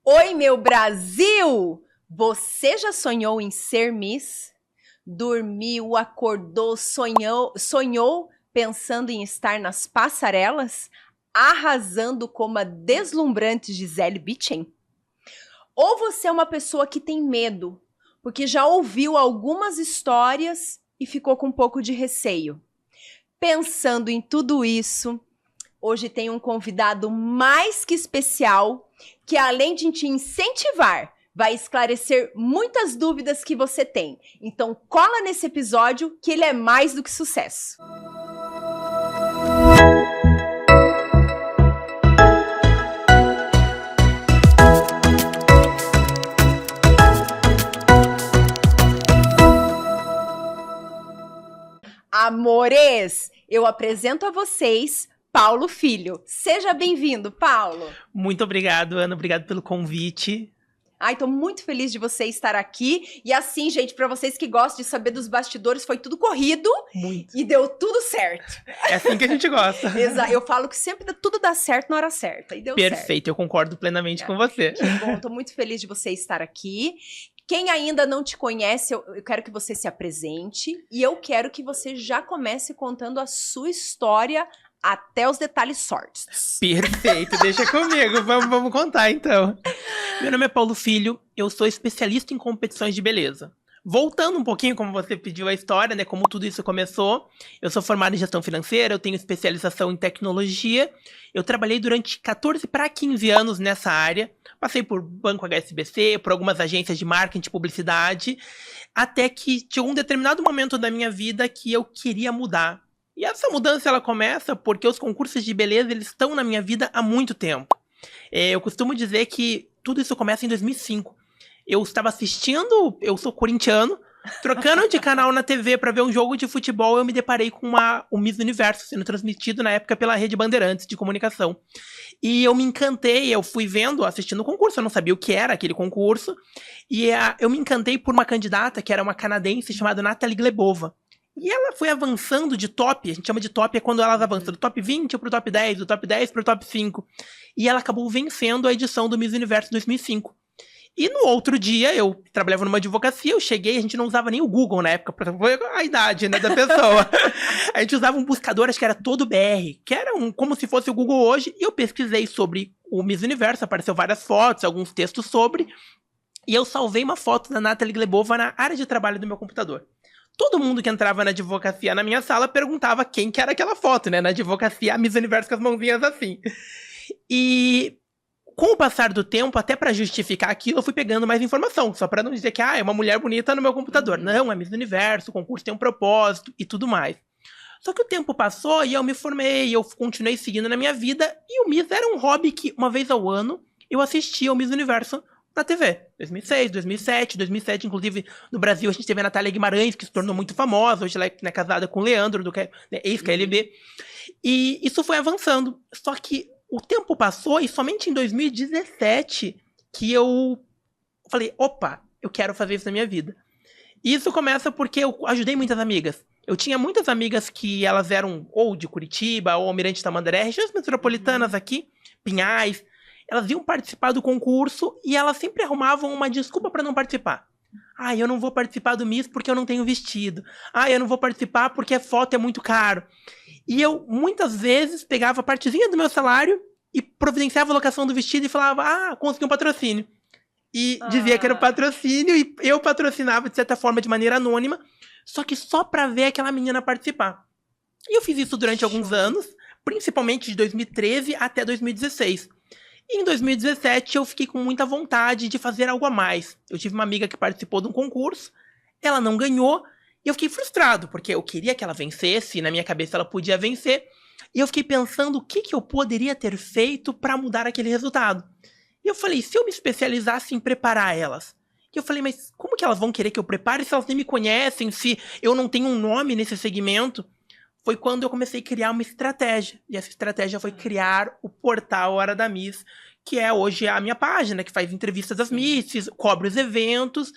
Oi, meu Brasil! Você já sonhou em ser Miss? Dormiu, acordou, sonhou pensando em estar nas passarelas? Arrasando como a deslumbrante Gisele Bündchen? Ou você é uma pessoa que tem medo, porque já ouviu algumas histórias e ficou com um pouco de receio? Pensando em tudo isso, hoje tem um convidado mais que especial, que além de te incentivar, vai esclarecer muitas dúvidas que você tem. Então cola nesse episódio que ele é mais do que sucesso. Amores, eu apresento a vocês Paulo Filho. Seja bem-vindo, Paulo. Muito obrigado, Ana. Obrigado pelo convite. Ai, tô muito feliz de você estar aqui. E assim, gente, para vocês que gostam de saber dos bastidores, foi tudo corrido. Muito. E deu tudo certo. É assim que a gente gosta. Exato. Eu falo que sempre tudo dá certo na hora certa. E deu Perfeito, certo. eu concordo plenamente com você. Que bom, tô muito feliz de você estar aqui. Quem ainda não te conhece, eu quero que você se apresente. E eu quero que você já comece contando a sua história até os detalhes sórdidos. Perfeito, deixa comigo. Vamos contar, então. Meu nome é Paulo Filho, eu sou especialista em competições de beleza. Voltando um pouquinho, como você pediu a história, né, como tudo isso começou, eu sou formado em gestão financeira, eu tenho especialização em tecnologia, eu trabalhei durante 14 para 15 anos nessa área, passei por Banco HSBC, por algumas agências de marketing e publicidade, até que chegou um determinado momento da minha vida que eu queria mudar. E essa mudança ela começa porque os concursos de beleza eles estão na minha vida há muito tempo. Eu costumo dizer que tudo isso começa em 2005. Eu estava assistindo, eu sou corintiano, trocando de canal na TV para ver um jogo de futebol, eu me deparei com o Miss Universo sendo transmitido na época pela Rede Bandeirantes de comunicação. E eu me encantei, eu fui vendo, assistindo o concurso, eu não sabia o que era aquele concurso, e eu me encantei por uma candidata que era uma canadense chamada Natalie Glebova. E ela foi avançando de top, a gente chama de top é quando elas avançam do top 20 pro top 10, do top 10 pro top 5. E ela acabou vencendo a edição do Miss Universo 2005. E no outro dia, eu trabalhava numa advocacia, eu cheguei, a gente não usava nem o Google na época, foi a idade, né, da pessoa. A gente usava um buscador, acho que era todo BR, que era como se fosse o Google hoje, e eu pesquisei sobre o Miss Universo, apareceu várias fotos, alguns textos sobre, e eu salvei uma foto da Natalie Glebova na área de trabalho do meu computador. Todo mundo que entrava na advocacia na minha sala perguntava quem que era aquela foto, né? Na advocacia, a Miss Universo com as mãozinhas assim. E com o passar do tempo, até pra justificar aquilo, eu fui pegando mais informação. Só pra não dizer que, é uma mulher bonita no meu computador. Não, é Miss Universo, o concurso tem um propósito e tudo mais. Só que o tempo passou e eu me formei, eu continuei seguindo na minha vida. E o Miss era um hobby que, uma vez ao ano, eu assistia ao Miss Universo na TV, 2006, 2007, inclusive no Brasil a gente teve a Natália Guimarães, que se tornou muito famosa, hoje ela é casada com o Leandro, ex-KLB, e isso foi avançando, só que o tempo passou e somente em 2017 que eu falei, opa, eu quero fazer isso na minha vida. E isso começa porque eu ajudei muitas amigas. Eu tinha muitas amigas que elas eram ou de Curitiba, ou Almirante Tamandaré, regiões metropolitanas aqui, Pinhais. Elas iam participar do concurso e elas sempre arrumavam uma desculpa para não participar. Eu não vou participar do Miss porque eu não tenho vestido. Eu não vou participar porque a foto é muito caro. E eu, muitas vezes, pegava a partezinha do meu salário e providenciava a locação do vestido e falava, consegui um patrocínio. E dizia que era um patrocínio e eu patrocinava, de certa forma, de maneira anônima, só que só para ver aquela menina participar. E eu fiz isso durante alguns anos, principalmente de 2013 até 2016. E em 2017 eu fiquei com muita vontade de fazer algo a mais. Eu tive uma amiga que participou de um concurso, ela não ganhou, e eu fiquei frustrado, porque eu queria que ela vencesse, e na minha cabeça ela podia vencer, e eu fiquei pensando o que eu poderia ter feito para mudar aquele resultado. E eu falei, se eu me especializasse em preparar elas? E eu falei, mas como que elas vão querer que eu prepare se elas nem me conhecem, se eu não tenho um nome nesse segmento? Foi quando eu comecei a criar uma estratégia. E essa estratégia foi criar o portal Hora da Miss, que é hoje a minha página, que faz entrevistas das Misses, cobre os eventos.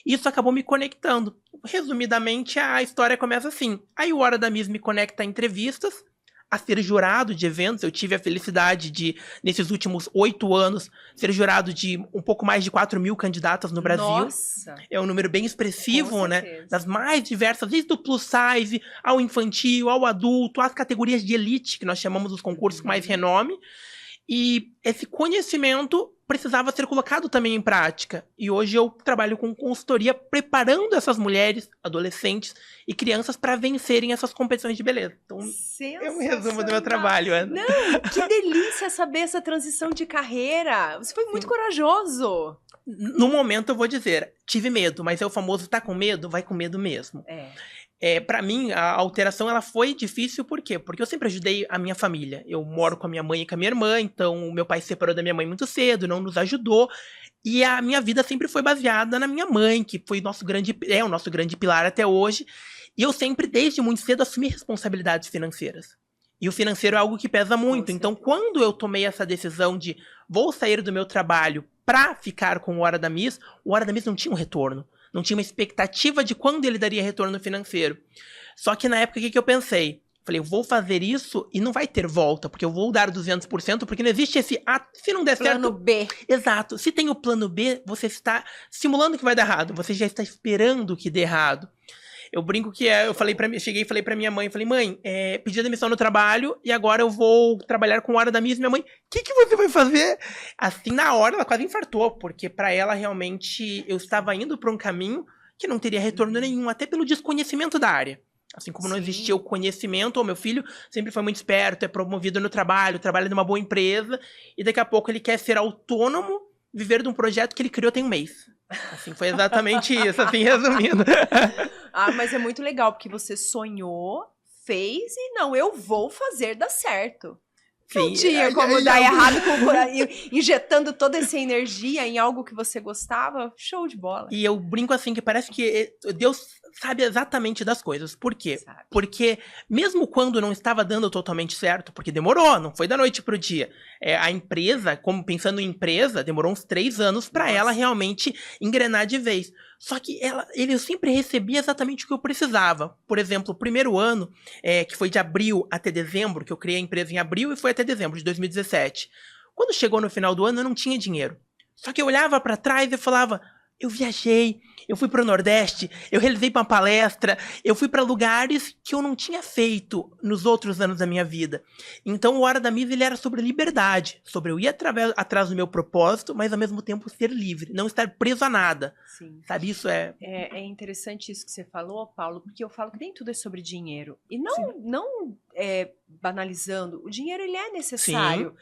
Isso acabou me conectando. Resumidamente, a história começa assim. Aí o Hora da Miss me conecta a entrevistas. a ser jurado de eventos. Eu tive a felicidade de, nesses últimos 8 anos, ser jurado de um pouco mais de 4.000 candidatas no Brasil. Nossa! É um número bem expressivo, né? Das mais diversas, desde o plus size, ao infantil, ao adulto, às categorias de elite, que nós chamamos os concursos com mais renome. E esse conhecimento precisava ser colocado também em prática. E hoje eu trabalho com consultoria preparando essas mulheres, adolescentes e crianças para vencerem essas competições de beleza. Então, é um resumo do meu trabalho, Ana. Não, que delícia saber essa transição de carreira. Você foi muito corajoso. No momento eu vou dizer, tive medo, mas é o famoso tá com medo, vai com medo mesmo. Pra mim, a alteração ela foi difícil, por quê? Porque eu sempre ajudei a minha família. Eu moro com a minha mãe e com a minha irmã, então o meu pai se separou da minha mãe muito cedo, não nos ajudou. E a minha vida sempre foi baseada na minha mãe, que foi o nosso grande pilar até hoje. E eu sempre, desde muito cedo, assumi responsabilidades financeiras. E o financeiro é algo que pesa muito. Então, quando eu tomei essa decisão de vou sair do meu trabalho pra ficar com o Hora da Miss não tinha um retorno. Não tinha uma expectativa de quando ele daria retorno financeiro. Só que na época, o que eu pensei? Falei, eu vou fazer isso e não vai ter volta, porque eu vou dar 200%, porque não existe esse... se não der certo... Plano B. Exato. Se tem o plano B, você está simulando que vai dar errado. Você já está esperando que dê errado. Eu brinco que eu cheguei e falei pra minha mãe, falei, mãe, pedi demissão no trabalho e agora eu vou trabalhar com Hora da Miss. Minha mãe, o que você vai fazer? Assim, na hora, ela quase infartou, porque pra ela, realmente, eu estava indo pra um caminho que não teria retorno nenhum, até pelo desconhecimento da área. Assim como não existia o conhecimento, o meu filho sempre foi muito esperto, é promovido no trabalho, trabalha numa boa empresa, e daqui a pouco ele quer ser autônomo, viver de um projeto que ele criou tem um mês. Assim, foi exatamente isso, assim, resumindo. Mas é muito legal, porque você sonhou, fez e não, eu vou fazer dar certo. Não tinha como dar errado injetando toda essa energia em algo que você gostava. Show de bola. E eu brinco assim, que parece que Deus sabe exatamente das coisas. Por quê? Sabe. Porque mesmo quando não estava dando totalmente certo, porque demorou, não foi da noite pro dia. A empresa, como pensando em empresa, demorou uns 3 anos para ela realmente engrenar de vez. Só que ele sempre recebia exatamente o que eu precisava. Por exemplo, o primeiro ano, que foi de abril até dezembro, que eu criei a empresa em abril e foi até dezembro de 2017. Quando chegou no final do ano, eu não tinha dinheiro. Só que eu olhava para trás e falava, eu viajei, eu fui para o Nordeste, eu realizei uma palestra, eu fui para lugares que eu não tinha feito nos outros anos da minha vida. Então, o Hora da Miss, ele era sobre liberdade, sobre eu ir atrás do meu propósito, mas ao mesmo tempo ser livre, não estar preso a nada. Sim. Sabe, isso É interessante isso que você falou, Paulo, porque eu falo que nem tudo é sobre dinheiro. E não banalizando, o dinheiro ele é necessário,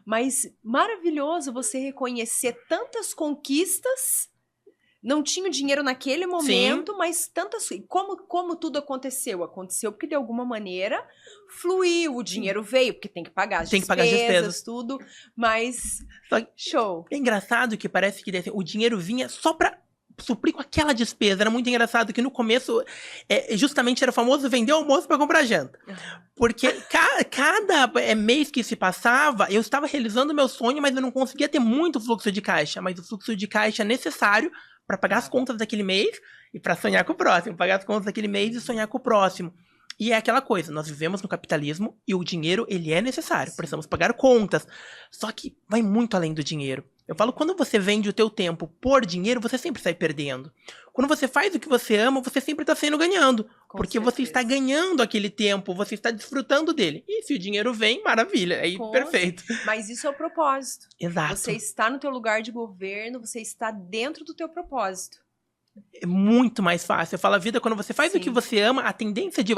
mas maravilhoso você reconhecer tantas conquistas. Não tinha o dinheiro naquele momento, mas tantas... Como tudo aconteceu? Aconteceu porque, de alguma maneira, fluiu. O dinheiro veio, porque tem que pagar as despesas, tudo. Mas, show. É engraçado que parece que o dinheiro vinha só pra suprir com aquela despesa. Era muito engraçado que no começo, justamente era o famoso vender almoço pra comprar janta. Porque cada mês que se passava, eu estava realizando o meu sonho, mas eu não conseguia ter muito fluxo de caixa. Mas o fluxo de caixa é necessário para pagar as contas daquele mês e para sonhar com o próximo. Pagar as contas daquele mês e sonhar com o próximo. E é aquela coisa, nós vivemos no capitalismo e o dinheiro, ele é necessário. Precisamos pagar contas. Só que vai muito além do dinheiro. Eu falo, quando você vende o teu tempo por dinheiro, você sempre sai perdendo. Quando você faz o que você ama, você sempre está saindo ganhando. Porque você está ganhando aquele tempo, você está desfrutando dele. E se o dinheiro vem, maravilha, aí perfeito. Mas isso é o propósito. Exato. Você está no teu lugar de governo, você está dentro do teu propósito. É muito mais fácil. Eu falo, a vida, quando você faz o que você ama,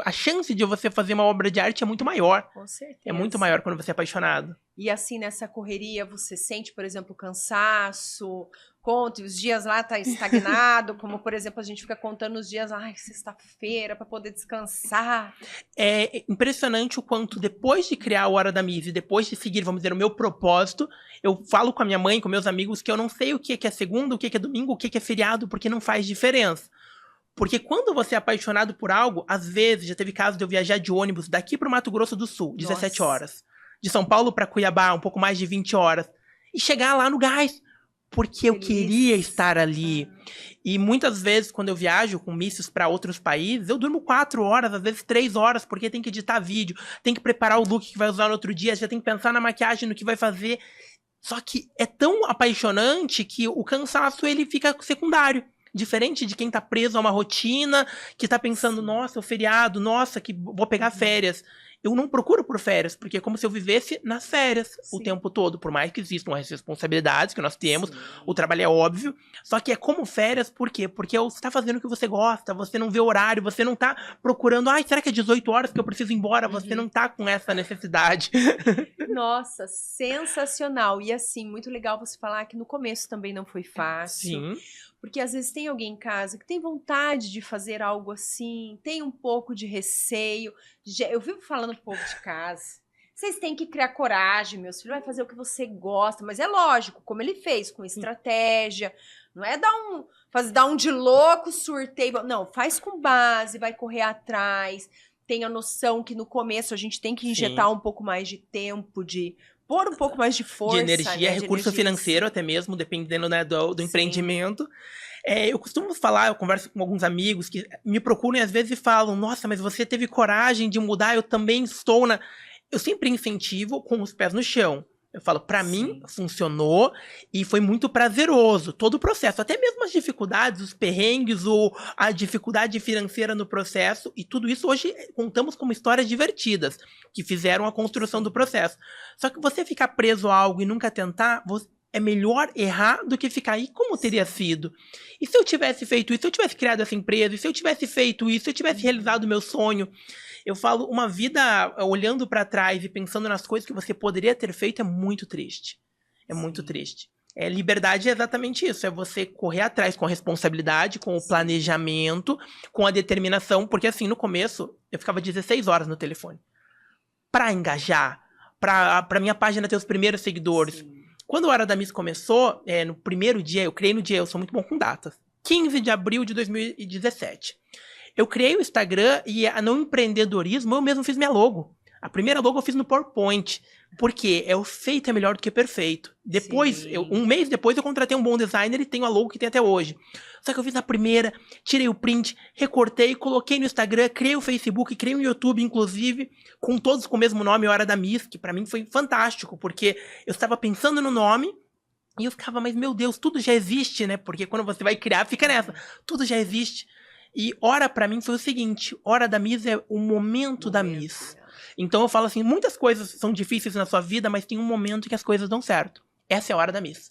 a chance de você fazer uma obra de arte é muito maior. Com certeza. É muito maior quando você é apaixonado. E assim, nessa correria, você sente, por exemplo, cansaço? Conte, os dias lá tá estagnado, como, por exemplo, a gente fica contando os dias, sexta-feira, para poder descansar. É impressionante o quanto, depois de criar o Hora da Miss e depois de seguir, vamos dizer, o meu propósito, eu falo com a minha mãe, com meus amigos, que eu não sei o que é segunda, o que é domingo, o que é feriado, porque não faz diferença. Porque quando você é apaixonado por algo, às vezes, já teve caso de eu viajar de ônibus daqui pro Mato Grosso do Sul, 17 horas. De São Paulo para Cuiabá, um pouco mais de 20 horas. E chegar lá no gás. porque eu queria estar ali. E muitas vezes, quando eu viajo com misses para outros países, eu durmo 4 horas, às vezes 3 horas, porque tem que editar vídeo, tem que preparar o look que vai usar no outro dia, já tem que pensar na maquiagem, no que vai fazer. Só que é tão apaixonante que o cansaço, ele fica secundário. Diferente de quem tá preso a uma rotina, que tá pensando, nossa, o feriado, nossa, que vou pegar férias. Eu não procuro por férias, porque é como se eu vivesse nas férias o tempo todo. Por mais que existam as responsabilidades que nós temos, o trabalho é óbvio. Só que é como férias, por quê? Porque você tá fazendo o que você gosta, você não vê o horário, você não tá procurando, ai, será que é 18 horas que eu preciso ir embora? Você não tá com essa necessidade. Nossa, sensacional. E assim, muito legal você falar que no começo também não foi fácil. Sim. Porque às vezes tem alguém em casa que tem vontade de fazer algo assim, tem um pouco de receio. Eu vivo falando pro povo de casa. Vocês têm que criar coragem, meus filhos. Vai fazer o que você gosta. Mas é lógico, como ele fez, com estratégia. Não é dar um de louco, surtei. Não, faz com base, vai correr atrás. Tenha noção que no começo a gente tem que injetar um pouco mais de tempo, de pôr um pouco mais de força. De energia, né? recurso financeiro até mesmo, dependendo, né, do empreendimento. Eu costumo falar, eu converso com alguns amigos que me procuram e às vezes falam, nossa, mas você teve coragem de mudar, eu também estou na... Eu sempre incentivo com os pés no chão. Eu falo, pra mim, funcionou e foi muito prazeroso todo o processo. Até mesmo as dificuldades, os perrengues, a dificuldade financeira no processo. E tudo isso hoje contamos como histórias divertidas, que fizeram a construção do processo. Só que você ficar preso a algo e nunca tentar, é melhor errar do que ficar aí como teria sido. E se eu tivesse feito isso, se eu tivesse criado essa empresa, e se eu tivesse feito isso, se eu tivesse realizado o meu sonho... Eu falo, uma vida olhando pra trás e pensando nas coisas que você poderia ter feito é muito triste. É muito triste. Liberdade é exatamente isso. É você correr atrás com a responsabilidade, com o planejamento, com a determinação. Porque assim, no começo, eu ficava 16 horas no telefone. Pra engajar, pra minha página ter os primeiros seguidores. Quando a Hora da Miss começou, no primeiro dia, eu sou muito bom com datas. 15 de abril de 2017. Eu criei o Instagram e no empreendedorismo eu mesmo fiz minha logo. A primeira logo eu fiz no PowerPoint. Porque o feito é melhor do que perfeito. Depois, um mês depois, eu contratei um bom designer e tenho a logo que tem até hoje. Só que eu fiz a primeira, tirei o print, recortei, coloquei no Instagram, criei o Facebook, criei o YouTube, inclusive, com todos com o mesmo nome, Hora da Miss, que pra mim foi fantástico, porque eu estava pensando no nome e eu ficava, mas meu Deus, tudo já existe, né? Porque quando você vai criar, fica nessa, tudo já existe. E Hora pra mim foi o seguinte, Hora da Miss é o momento da Miss. Então eu falo assim, muitas coisas são difíceis na sua vida, mas tem um momento que as coisas dão certo. Essa é a Hora da Miss.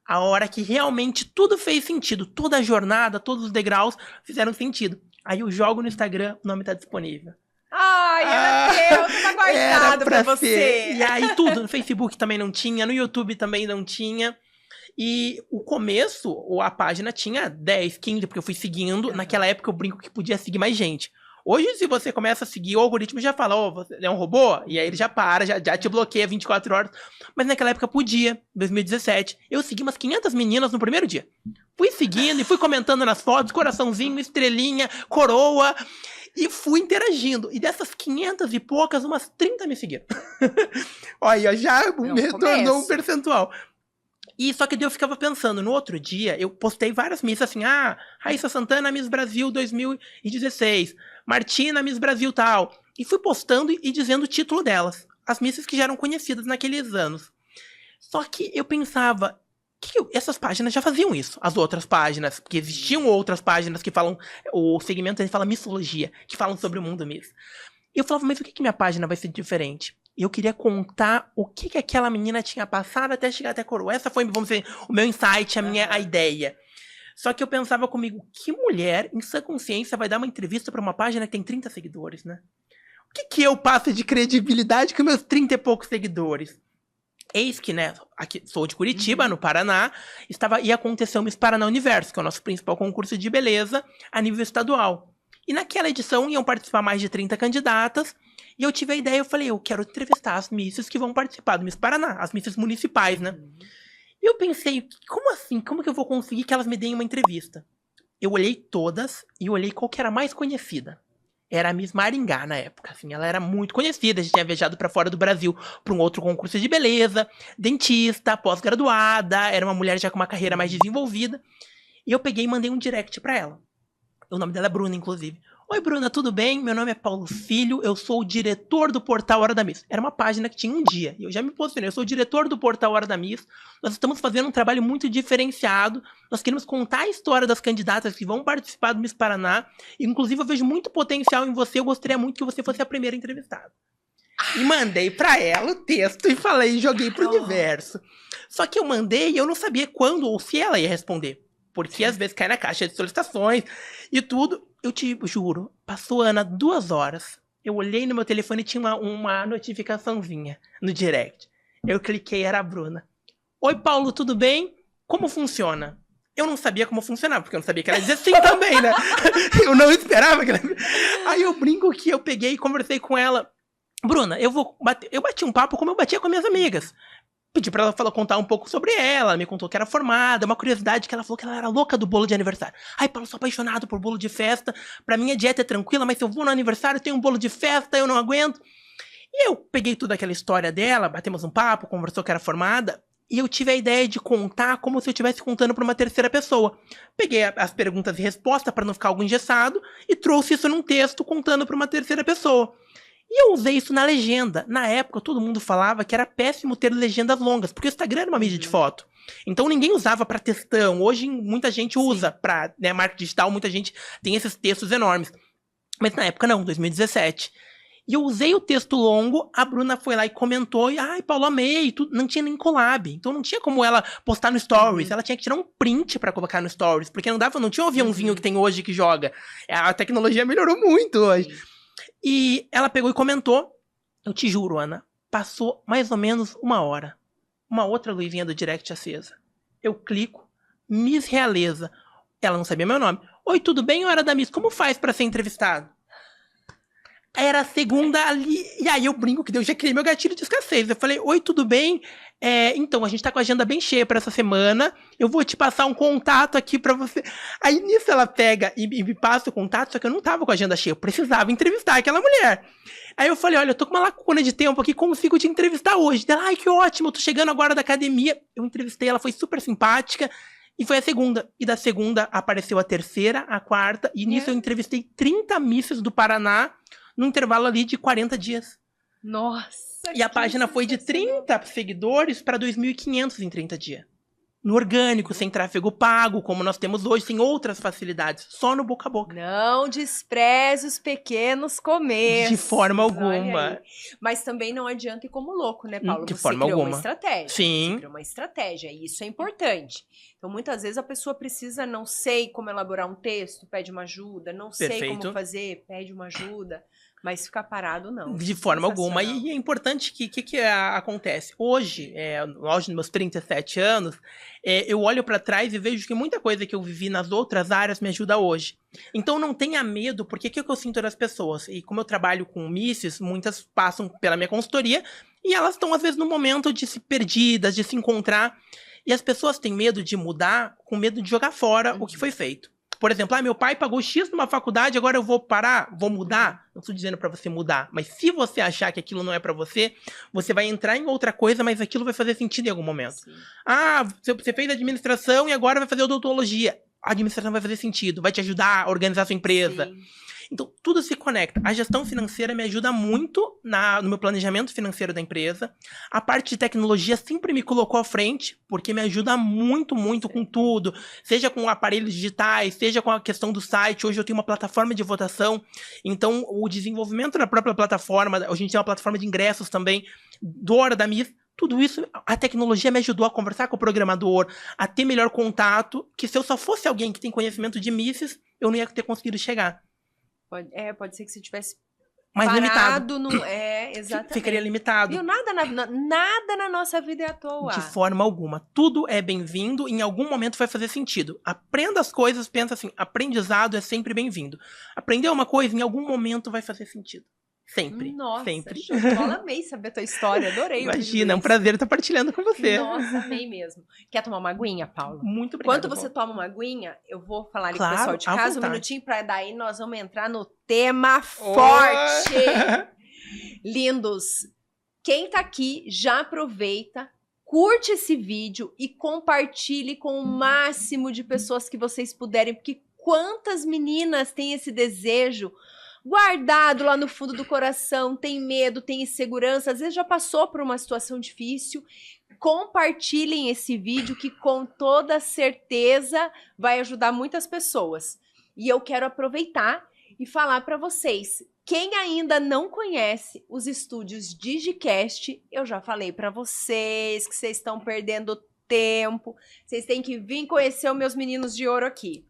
A hora que realmente tudo fez sentido, toda a jornada, todos os degraus fizeram sentido. Aí eu jogo no Instagram, o nome tá disponível. Ai, meu Deus, tá guardado pra você. E aí tudo, no Facebook também não tinha, no YouTube também não tinha. E o começo, a página tinha 10, 15, porque eu fui seguindo. Naquela época eu brinco que podia seguir mais gente. Hoje, se você começa a seguir, o algoritmo já fala, você é um robô? E aí ele já para, já te bloqueia 24 horas. Mas naquela época podia, 2017. Eu segui umas 500 meninas no primeiro dia. Fui seguindo e fui comentando nas fotos, coraçãozinho, estrelinha, coroa. E fui interagindo. E dessas 500 e poucas, umas 30 me seguiram. Olha, já me tornou um percentual. E só que daí eu ficava pensando, no outro dia, eu postei várias missas assim, Raíssa Santana, Miss Brasil 2016, Martina, Miss Brasil tal. E fui postando e dizendo o título delas, as missas que já eram conhecidas naqueles anos. Só que eu pensava, essas páginas já faziam isso, as outras páginas, porque existiam outras páginas que falam, o segmento ele fala missologia, que falam sobre o mundo Miss. E eu falava, mas o que minha página vai ser diferente? Eu queria contar o que aquela menina tinha passado até chegar até a coroa. Essa foi, vamos dizer, o meu insight, a ideia. Só que eu pensava comigo, que mulher, em sua consciência, vai dar uma entrevista pra uma página que tem 30 seguidores, né? O que eu passo de credibilidade com meus 30 e poucos seguidores? Eis que, né, aqui, sou de Curitiba, no Paraná, ia acontecer o Miss Paraná Universo, que é o nosso principal concurso de beleza a nível estadual. E naquela edição iam participar mais de 30 candidatas, e eu tive a ideia, eu falei, eu quero entrevistar as misses que vão participar do Miss Paraná, as misses municipais, né? E eu pensei, como assim? Como que eu vou conseguir que elas me deem uma entrevista? Eu olhei todas e olhei qual que era a mais conhecida. era a Miss Maringá na época, assim, ela era muito conhecida, a gente tinha viajado pra fora do Brasil pra um outro concurso de beleza, dentista, pós-graduada, era uma mulher já com uma carreira mais desenvolvida, e eu peguei e mandei um direct pra ela. O nome dela é Bruna, inclusive. Oi, Bruna, tudo bem? Meu nome é Paulo Filho, eu sou o diretor do portal Hora da Miss. Era uma página que tinha um dia, e eu já me posicionei, eu sou o diretor do portal Hora da Miss. Nós estamos fazendo um trabalho muito diferenciado, nós queremos contar a história das candidatas que vão participar do Miss Paraná, e inclusive eu vejo muito potencial em você, eu gostaria muito que você fosse a primeira entrevistada. E mandei pra ela o texto e falei, joguei pro universo. Só que eu mandei e eu não sabia quando ou se ela ia responder. Porque às vezes cai na caixa de solicitações e tudo. Eu te juro, passou, Ana, 2 horas. Eu olhei no meu telefone e tinha uma notificaçãozinha no direct. Eu cliquei, era a Bruna. Oi, Paulo, tudo bem? Como funciona? Eu não sabia como funcionava, porque eu não sabia que ela dizia sim também, né? Eu não esperava que ela... Aí eu brinco que eu peguei e conversei com ela. Bruna, eu bati um papo como eu batia com minhas amigas. Pedi pra ela contar um pouco sobre ela me contou que era formada, uma curiosidade que ela falou que ela era louca do bolo de aniversário. Ai, Paulo, sou apaixonado por bolo de festa, pra mim a dieta é tranquila, mas se eu vou no aniversário tem um bolo de festa, eu não aguento. E eu peguei toda aquela história dela, batemos um papo, conversou que era formada, e eu tive a ideia de contar como se eu estivesse contando pra uma terceira pessoa. Peguei as perguntas e respostas pra não ficar algo engessado, e trouxe isso num texto contando pra uma terceira pessoa. E eu usei isso na legenda. Na época, todo mundo falava que era péssimo ter legendas longas, porque o Instagram era uma mídia de foto. Então ninguém usava pra textão. Hoje muita gente usa pra marketing digital, muita gente tem esses textos enormes. Mas na época não, 2017. E eu usei o texto longo, a Bruna foi lá e comentou, e ai, Paulo, amei, não tinha nem collab. Então não tinha como ela postar no Stories, ela tinha que tirar um print pra colocar no Stories, porque não tinha um aviãozinho que tem hoje que joga. A tecnologia melhorou muito hoje. E ela pegou e comentou, eu te juro, Ana, passou mais ou menos 1 hora. Uma outra luzinha do direct acesa. Eu clico, Miss Realeza. Ela não sabia meu nome. Oi, tudo bem, Hora da Miss? Como faz pra ser entrevistado? Era a segunda ali. E aí eu brinco que eu já criei meu gatilho de escassez. Eu falei, oi, tudo bem? Então, a gente tá com a agenda bem cheia pra essa semana. Eu vou te passar um contato aqui pra você. Aí nisso ela pega e me passa o contato, só que eu não tava com a agenda cheia. Eu precisava entrevistar aquela mulher. Aí eu falei, olha, eu tô com uma lacuna de tempo aqui, consigo te entrevistar hoje. Ela, ai, que ótimo, eu tô chegando agora da academia. Eu entrevistei, ela foi super simpática. E foi a segunda. E da segunda apareceu a terceira, a quarta. E nisso eu entrevistei 30 misses do Paraná, num intervalo ali de 40 dias. Nossa! E a página foi de 30 seguidores para 2.500 em 30 dias. No orgânico, sem tráfego pago, como nós temos hoje, sem outras facilidades. Só no boca a boca. Não despreze os pequenos começos. De forma alguma. Mas também não adianta ir como louco, né, Paulo? De Você forma criou alguma. uma estratégia. Sim. Você criou uma estratégia, e isso é importante. Então, muitas vezes a pessoa precisa, não sei como elaborar um texto, pede uma ajuda, não sei como fazer, pede uma ajuda. Mas ficar parado, não. De forma alguma. E é importante que acontece. Hoje, nos meus 37 anos, eu olho pra trás e vejo que muita coisa que eu vivi nas outras áreas me ajuda hoje. Então não tenha medo, porque o que eu sinto das pessoas? E como eu trabalho com misses, muitas passam pela minha consultoria e elas estão, às vezes, no momento de se perdidas, de se encontrar. E as pessoas têm medo de mudar, com medo de jogar fora o que foi feito. Por exemplo, meu pai pagou X numa faculdade, agora eu vou parar, vou mudar. Não estou dizendo pra você mudar, mas se você achar que aquilo não é pra você, você vai entrar em outra coisa, mas aquilo vai fazer sentido em algum momento. Sim. Você fez administração e agora vai fazer odontologia. A administração vai fazer sentido, vai te ajudar a organizar a sua empresa. Sim. Então, tudo se conecta. A gestão financeira me ajuda muito no meu planejamento financeiro da empresa. A parte de tecnologia sempre me colocou à frente, porque me ajuda muito, muito com tudo. Seja com aparelhos digitais, seja com a questão do site. Hoje eu tenho uma plataforma de votação. Então, o desenvolvimento da própria plataforma, hoje a gente tem uma plataforma de ingressos também, do Hora da Miss. Tudo isso, a tecnologia me ajudou a conversar com o programador, a ter melhor contato, que se eu só fosse alguém que tem conhecimento de misses, eu não ia ter conseguido chegar. Pode ser que se tivesse mais parado, limitado. Exatamente. Ficaria limitado. Viu? Nada na nossa vida é à toa. De forma alguma. Tudo é bem-vindo, em algum momento vai fazer sentido. Aprenda as coisas, pensa assim, aprendizado é sempre bem-vindo. Aprender uma coisa, em algum momento vai fazer sentido. Sempre. Nossa, sempre. show de bola, amei saber a tua história, adorei. Imagina, é um prazer estar partilhando com você. Nossa, amei mesmo. Quer tomar uma aguinha, Paulo? Muito obrigado. Enquanto você toma uma aguinha, eu vou falar ali Claro, com o pessoal de à casa um vontade. minutinho, pra daí nós vamos entrar no tema forte. Lindos, quem tá aqui já aproveita, curte esse vídeo e compartilhe com o máximo de pessoas que vocês puderem, porque quantas meninas têm esse desejo guardado lá no fundo do coração, tem medo, tem insegurança, às vezes já passou por uma situação difícil. Compartilhem esse vídeo que com toda certeza vai ajudar muitas pessoas. E eu quero aproveitar e falar para vocês, quem ainda não conhece os estúdios Digicast, eu já falei para vocês que vocês estão perdendo tempo, vocês têm que vir conhecer os meus meninos de ouro aqui.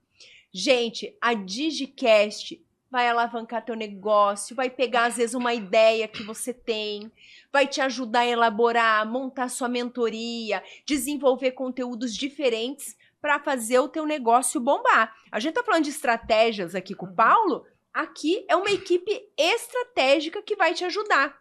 Gente, a Digicast vai alavancar teu negócio, vai pegar às vezes uma ideia que você tem, vai te ajudar a elaborar, montar sua mentoria, desenvolver conteúdos diferentes para fazer o teu negócio bombar. A gente tá falando de estratégias aqui com o Paulo, aqui é uma equipe estratégica que vai te ajudar.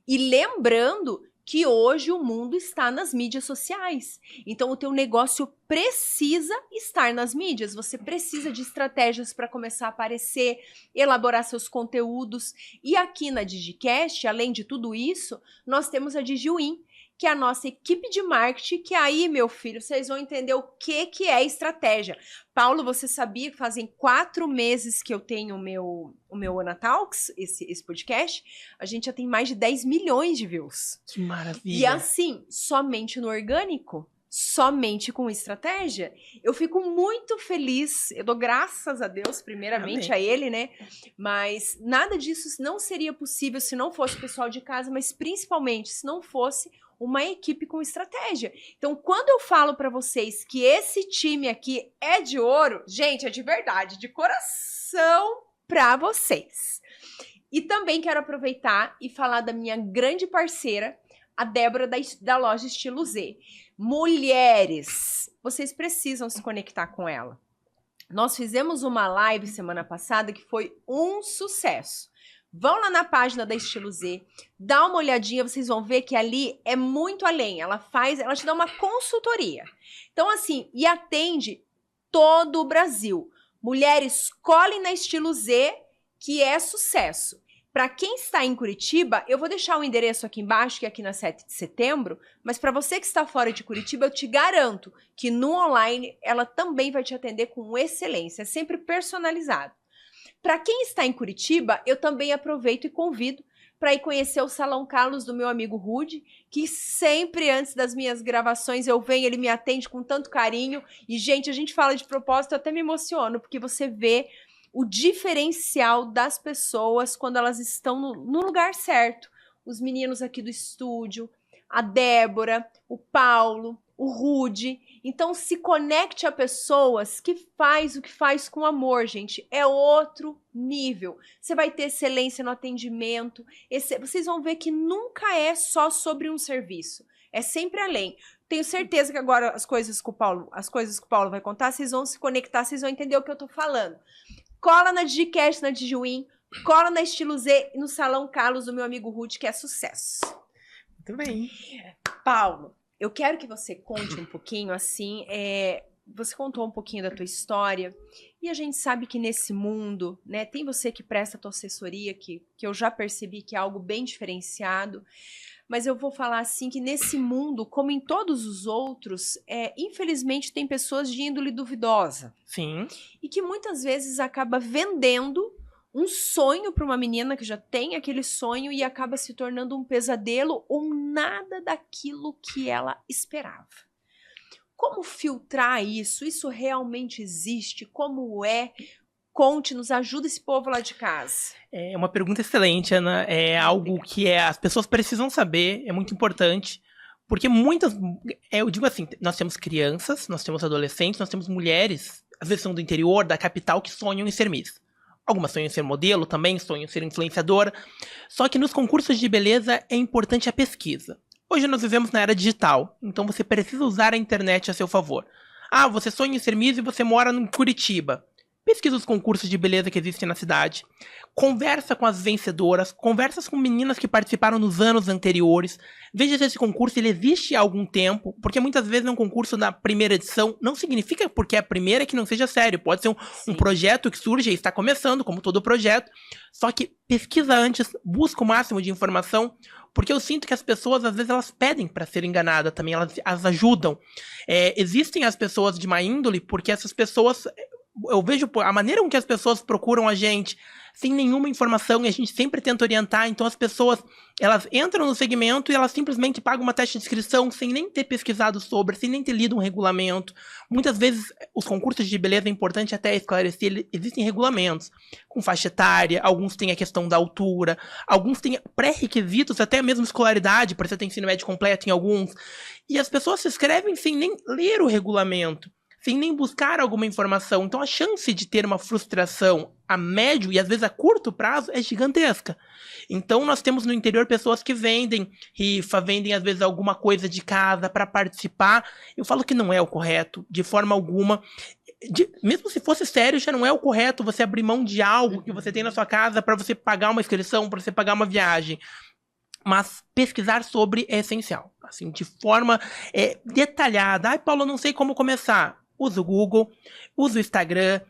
E lembrando que hoje o mundo está nas mídias sociais. Então, o teu negócio precisa estar nas mídias. Você precisa de estratégias para começar a aparecer, elaborar seus conteúdos. E aqui na Digicast, além de tudo isso, nós temos a DigiWin, que é a nossa equipe de marketing, que aí, meu filho, vocês vão entender o que é estratégia. Paulo, você sabia que fazem 4 meses que eu tenho o meu Ana Talks, esse podcast? A gente já tem mais de 10 milhões de views. Que maravilha. E assim, somente no orgânico, somente com estratégia. Eu fico muito feliz, eu dou graças a Deus, primeiramente Amém. a ele, né? Mas nada disso não seria possível se não fosse o pessoal de casa, mas principalmente se não fosse uma equipe com estratégia. Então, quando eu falo para vocês que esse time aqui é de ouro, gente, é de verdade, de coração para vocês. E também quero aproveitar e falar da minha grande parceira, a Débora da loja Estilo Z. Mulheres, vocês precisam se conectar com ela. Nós fizemos uma live semana passada que foi um sucesso. Vão lá na página da Estilo Z, dá uma olhadinha, vocês vão ver que ali é muito além. Ela te dá uma consultoria. Então, assim, e atende todo o Brasil. Mulheres, colhem na Estilo Z, que é sucesso. Para quem está em Curitiba, eu vou deixar o endereço aqui embaixo, que é aqui na 7 de setembro, mas para você que está fora de Curitiba, eu te garanto que no online ela também vai te atender com excelência, é sempre personalizado. Para quem está em Curitiba, eu também aproveito e convido para ir conhecer o Salão Carlos do meu amigo Rude, que sempre antes das minhas gravações eu venho, ele me atende com tanto carinho. E, gente, a gente fala de propósito, eu até me emociono, porque você vê o diferencial das pessoas quando elas estão no lugar certo. Os meninos aqui do estúdio, a Débora, o Paulo, o Rude. Então, se conecte a pessoas que faz o que faz com amor, gente. É outro nível. Você vai ter excelência no atendimento. Vocês vão ver que nunca é só sobre um serviço. É sempre além. Tenho certeza que agora as coisas que o Paulo vai contar, vocês vão se conectar, vocês vão entender o que eu tô falando. Cola na Digicast, na DigiWin, cola na Estilo Z e no Salão Carlos do meu amigo Rude, que é sucesso. Muito bem. Paulo, eu quero que você conte um pouquinho, assim, você contou um pouquinho da tua história, e a gente sabe que nesse mundo, né, tem você que presta a tua assessoria, que eu já percebi que é algo bem diferenciado, mas eu vou falar assim que nesse mundo, como em todos os outros, infelizmente tem pessoas de índole duvidosa. Sim. E que muitas vezes acaba vendendo um sonho para uma menina que já tem aquele sonho e acaba se tornando um pesadelo ou nada daquilo que ela esperava. Como filtrar isso? Isso realmente existe? Como é? Conte, nos ajuda esse povo lá de casa. É uma pergunta excelente, Ana. É algo que as pessoas precisam saber, é muito importante. Porque eu digo assim, nós temos crianças, nós temos adolescentes, nós temos mulheres, às vezes são do interior, da capital, que sonham em ser Miss. Algumas sonham em ser modelo também, sonham em ser influenciadora. Só que nos concursos de beleza é importante a pesquisa. Hoje nós vivemos na era digital, então você precisa usar a internet a seu favor. Ah, você sonha em ser Miss e você mora em Curitiba. pesquisa os concursos de beleza que existem na cidade, conversa com as vencedoras, conversa com meninas que participaram nos anos anteriores, veja se esse concurso ele existe há algum tempo, porque muitas vezes é um concurso na primeira edição, não significa porque é a primeira que não seja sério, pode ser um projeto que surge e está começando, como todo projeto, só que pesquisa antes, busca o máximo de informação, porque eu sinto que as pessoas, às vezes, elas pedem para ser enganadas também, elas ajudam. Existem as pessoas de má índole, porque essas pessoas... Eu vejo a maneira com que as pessoas procuram a gente sem nenhuma informação e a gente sempre tenta orientar, então as pessoas, elas entram no segmento e elas simplesmente pagam uma taxa de inscrição sem nem ter pesquisado sobre, sem nem ter lido um regulamento. Muitas vezes os concursos de beleza, é importante até esclarecer, existem regulamentos com faixa etária, alguns têm a questão da altura, alguns têm pré-requisitos, até mesmo escolaridade, para você ter ensino médio completo em alguns, e as pessoas se inscrevem sem nem ler o regulamento, sem nem buscar alguma informação. Então a chance de ter uma frustração a médio e às vezes a curto prazo é gigantesca. Então nós temos no interior pessoas que vendem rifa, vendem às vezes alguma coisa de casa para participar. Eu falo que não é o correto, de forma alguma. Mesmo se fosse sério, já não é o correto você abrir mão de algo que você tem na sua casa para você pagar uma inscrição, para você pagar uma viagem. Mas pesquisar sobre é essencial, assim, de forma detalhada. Ai, Paulo, eu não sei como começar. Usa o Google, usa o Instagram,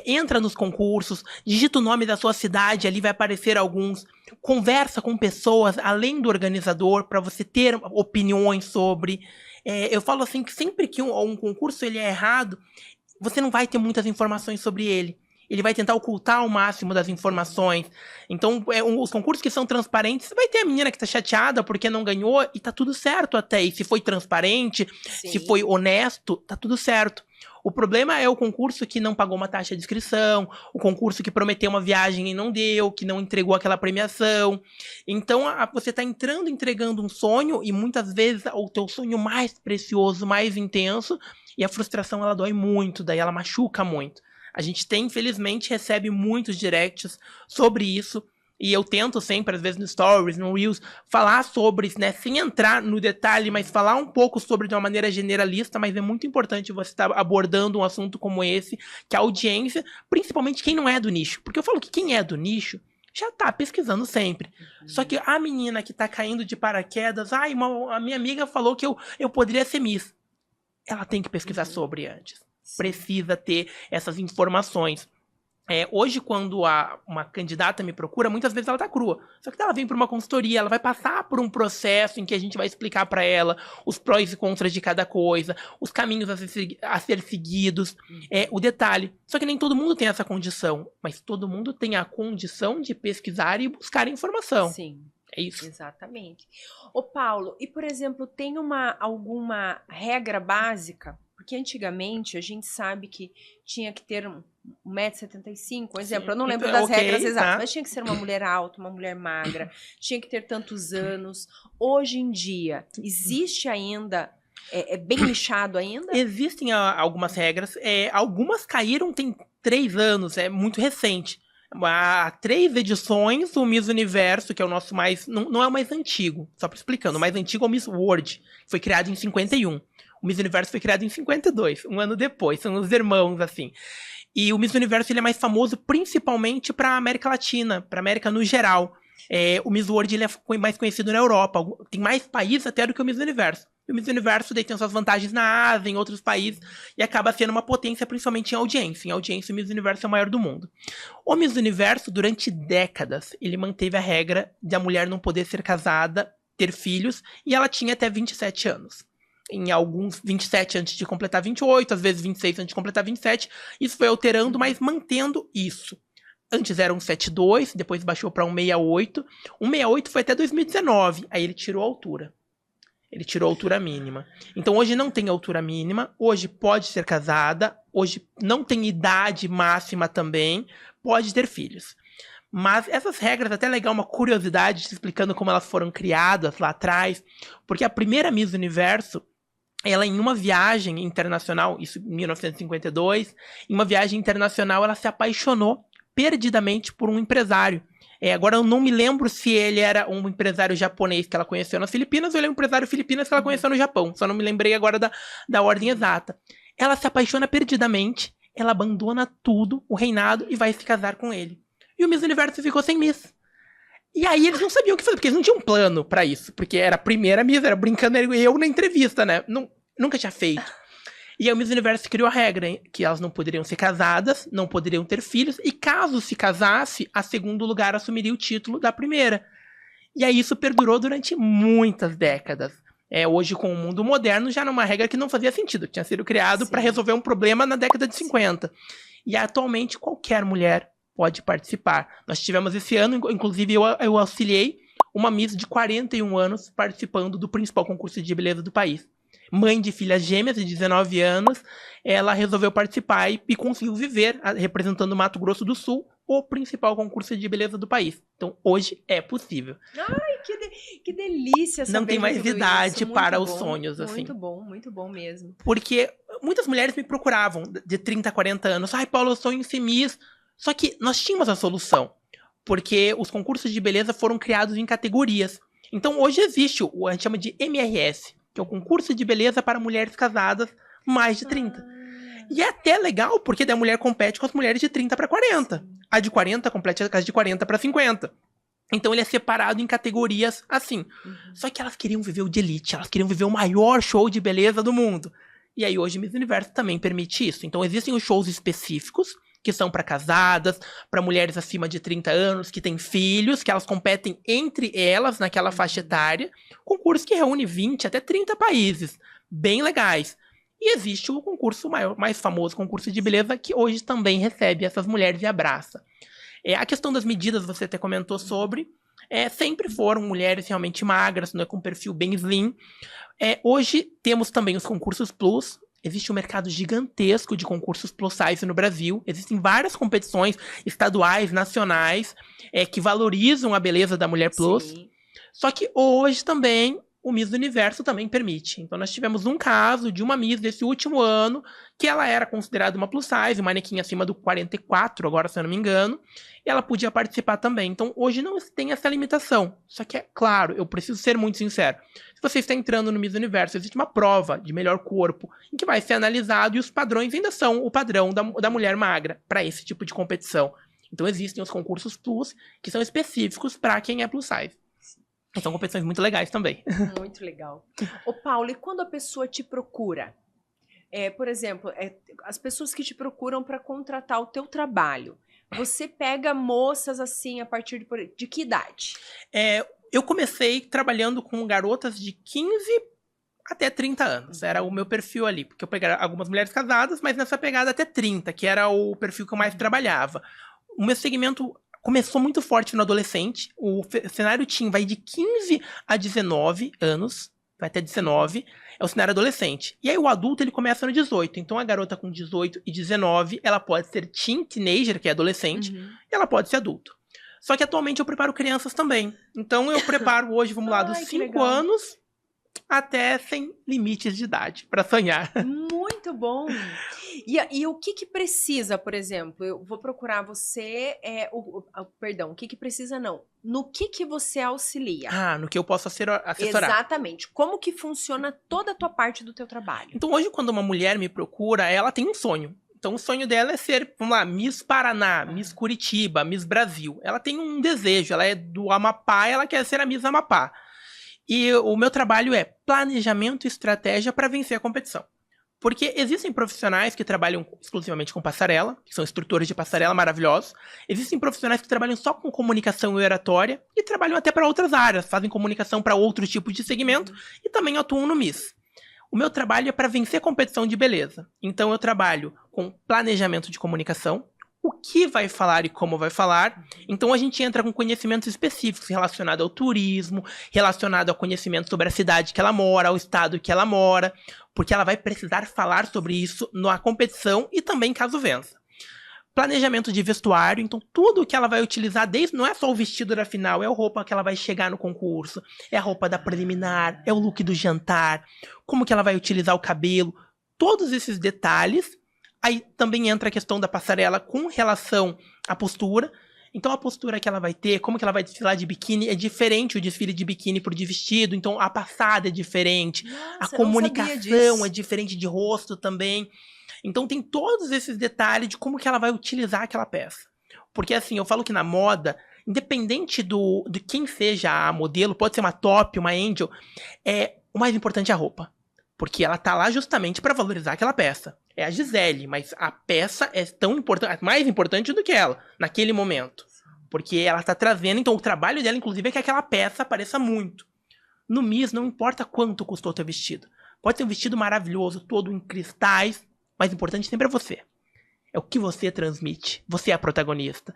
entra nos concursos, digita o nome da sua cidade, ali vai aparecer alguns. Conversa com pessoas além do organizador para você ter opiniões sobre. Eu falo assim que sempre que um concurso ele é errado, você não vai ter muitas informações sobre ele. Ele vai tentar ocultar o máximo das informações. Então, os concursos que são transparentes, você vai ter a menina que tá chateada porque não ganhou e tá tudo certo até. E se foi transparente, se foi honesto, tá tudo certo. O problema é o concurso que não pagou uma taxa de inscrição, o concurso que prometeu uma viagem e não deu, que não entregou aquela premiação. Então, você tá entregando um sonho e muitas vezes o teu sonho mais precioso, mais intenso, e a frustração ela dói muito, daí ela machuca muito. A gente infelizmente, recebe muitos directs sobre isso. E eu tento sempre, às vezes no Stories, no Reels, falar sobre isso, né? Sem entrar no detalhe, mas falar um pouco sobre de uma maneira generalista. Mas é muito importante você estar abordando um assunto como esse, que a audiência, principalmente quem não é do nicho. Porque eu falo que quem é do nicho já tá pesquisando sempre. Só que a menina que tá caindo de paraquedas, a minha amiga falou que eu poderia ser Miss. Ela tem que pesquisar sobre antes. Precisa ter essas informações. Hoje, quando uma candidata me procura, muitas vezes ela tá crua. Só que ela vem para uma consultoria, ela vai passar por um processo em que a gente vai explicar para ela os prós e contras de cada coisa, os caminhos a ser seguidos, o detalhe. Só que nem todo mundo tem essa condição, mas todo mundo tem a condição de pesquisar e buscar informação. Sim. É isso. Exatamente. Ô Paulo, e por exemplo, tem alguma regra básica? Porque antigamente a gente sabe que tinha que ter 1,75 m, por exemplo, eu não lembro das regras exatas, mas tinha que ser uma mulher alta, uma mulher magra, tinha que ter tantos anos. Hoje em dia, existe ainda, é bem lixado ainda? Existem algumas regras, algumas caíram tem 3 anos, é muito recente. Há 3 edições, o Miss Universo, que é o nosso mais... Não é o mais antigo, só para explicando. O mais antigo é o Miss World, que foi criado em 51. O Miss Universo foi criado em 52, um ano depois. São os irmãos, assim. E o Miss Universo ele é mais famoso principalmente para a América Latina, para a América no geral. O Miss World ele é mais conhecido na Europa. Tem mais países até do que o Miss Universo. E o Miss Universo daí tem suas vantagens na Ásia, em outros países, e acaba sendo uma potência principalmente em audiência. Em audiência, o Miss Universo é o maior do mundo. O Miss Universo, durante décadas, ele manteve a regra de a mulher não poder ser casada, ter filhos, e ela tinha até 27 anos. Em alguns 27 antes de completar 28, às vezes 26 antes de completar 27. Isso foi alterando, mas mantendo isso. Antes era 1,72, depois baixou para 1,68. 1,68 foi até 2019, aí ele tirou a altura. Ele tirou a altura mínima. Então hoje não tem altura mínima, hoje pode ser casada, hoje não tem idade máxima também, pode ter filhos. Mas essas regras, até legal, uma curiosidade, explicando como elas foram criadas lá atrás, porque a primeira Miss Universo, ela em uma viagem internacional, isso em 1952, em uma viagem internacional ela se apaixonou perdidamente por um empresário. Agora eu não me lembro se ele era um empresário japonês que ela conheceu nas Filipinas ou ele é um empresário filipino que ela conheceu no Japão. Só não me lembrei agora da ordem exata. Ela se apaixona perdidamente, ela abandona tudo, o reinado, e vai se casar com ele. E o Miss Universo ficou sem Miss. E aí eles não sabiam o que fazer, porque eles não tinham um plano pra isso. Porque era a primeira Miss, era brincando eu na entrevista, né? Nunca tinha feito. E aí o Miss Universo criou a regra, hein, que elas não poderiam ser casadas, não poderiam ter filhos, e caso se casasse, a segundo lugar assumiria o título da primeira. E aí isso perdurou durante muitas décadas. Hoje, com o mundo moderno, já era uma regra que não fazia sentido. Tinha sido criado para resolver um problema na década de 50. E atualmente qualquer mulher pode participar. Nós tivemos esse ano, inclusive eu auxiliei uma Miss de 41 anos participando do principal concurso de beleza do país. Mãe de filhas gêmeas de 19 anos, ela resolveu participar e conseguiu viver representando o Mato Grosso do Sul, o principal concurso de beleza do país. Então, hoje é possível. Ai, que delícia saber. Não tem mais idade para os sonhos, assim. Muito bom mesmo. Porque muitas mulheres me procuravam de 30 a 40 anos. Ai, Paulo, eu sonho em ser Miss. Só que nós tínhamos a solução. Porque os concursos de beleza foram criados em categorias. Então, hoje existe a gente chama de MRS, que é o concurso de beleza para mulheres casadas mais de 30. E é até legal, porque daí a mulher compete com as mulheres de 30 para 40. A de 40 compete com as de 40 para 50. Então ele é separado em categorias assim. Só que elas queriam viver o de elite, elas queriam viver o maior show de beleza do mundo. E aí hoje Miss Universo também permite isso. Então existem os shows específicos, que são para casadas, para mulheres acima de 30 anos, que têm filhos, que elas competem entre elas naquela faixa etária. Concurso que reúne 20 até 30 países. Bem legais. E existe o concurso mais famoso, concurso de beleza, que hoje também recebe essas mulheres e abraça. A questão das medidas, você até comentou sobre, sempre foram mulheres realmente magras, com perfil bem slim. Hoje temos também os concursos plus. Existe um mercado gigantesco de concursos plus size no Brasil. Existem várias competições estaduais, nacionais, que valorizam a beleza da mulher plus. Sim. Só que hoje também o Miss Universo também permite. Então nós tivemos um caso de uma Miss desse último ano, que ela era considerada uma plus size, uma manequim acima do 44, agora se eu não me engano, e ela podia participar também. Então hoje não tem essa limitação. Só que é claro, eu preciso ser muito sincero. Se você está entrando no Miss Universo, existe uma prova de melhor corpo, em que vai ser analisado, e os padrões ainda são o padrão da mulher magra, para esse tipo de competição. Então existem os concursos plus, que são específicos para quem é plus size. São competições muito legais também. Muito legal. Ô, Paulo, e quando a pessoa te procura? Por exemplo, as pessoas que te procuram para contratar o teu trabalho, você pega moças assim a partir de que idade? Eu comecei trabalhando com garotas de 15 até 30 anos. Era o meu perfil ali. Porque eu pegava algumas mulheres casadas, mas nessa pegada até 30, que era o perfil que eu mais trabalhava. O meu segmento começou muito forte no adolescente. O cenário teen vai de 15 a 19 anos, vai até 19, é o cenário adolescente. E aí o adulto, ele começa no 18. Então a garota com 18 e 19, ela pode ser teenager, que é adolescente, e ela pode ser adulto. Só que atualmente eu preparo crianças também. Então eu preparo hoje, vamos lá, dos 5 anos até sem limites de idade, para sonhar. Muito bom! E o que precisa, por exemplo? Eu vou procurar você, perdão, o que precisa não? No que você auxilia? No que eu posso assessorar. Exatamente. Como que funciona toda a tua parte do teu trabalho? Então hoje, quando uma mulher me procura, ela tem um sonho. Então o sonho dela é ser, vamos lá, Miss Paraná, Miss Curitiba, Miss Brasil. Ela tem um desejo, ela é do Amapá, ela quer ser a Miss Amapá. E o meu trabalho é planejamento e estratégia para vencer a competição. Porque existem profissionais que trabalham exclusivamente com passarela, que são instrutores de passarela maravilhosos. Existem profissionais que trabalham só com comunicação e oratória e trabalham até para outras áreas, fazem comunicação para outros tipos de segmento e também atuam no Miss. O meu trabalho é para vencer a competição de beleza. Então eu trabalho com planejamento de comunicação, o que vai falar e como vai falar. Então a gente entra com conhecimentos específicos relacionados ao turismo, relacionado ao conhecimento sobre a cidade que ela mora, ao estado que ela mora, porque ela vai precisar falar sobre isso na competição e também caso vença. Planejamento de vestuário, então tudo que ela vai utilizar, não é só o vestido da final, é a roupa que ela vai chegar no concurso, é a roupa da preliminar, é o look do jantar, como que ela vai utilizar o cabelo, todos esses detalhes. Aí também entra a questão da passarela com relação à postura. Então a postura que ela vai ter, como que ela vai desfilar de biquíni, é diferente o desfile de biquíni pro de vestido. Então a passada é diferente. Nossa, a comunicação é diferente de rosto também. Então tem todos esses detalhes de como que ela vai utilizar aquela peça. Porque assim, eu falo que na moda, independente de quem seja a modelo, pode ser uma top, uma angel, o mais importante é a roupa. Porque ela tá lá justamente para valorizar aquela peça. É a Gisele, mas a peça é tão importante, mais importante do que ela, naquele momento. Porque ela tá trazendo, então o trabalho dela, inclusive, é que aquela peça apareça muito. No Miss, não importa quanto custou o teu vestido. Pode ser um vestido maravilhoso, todo em cristais, mas o importante sempre é você. É o que você transmite. Você é a protagonista.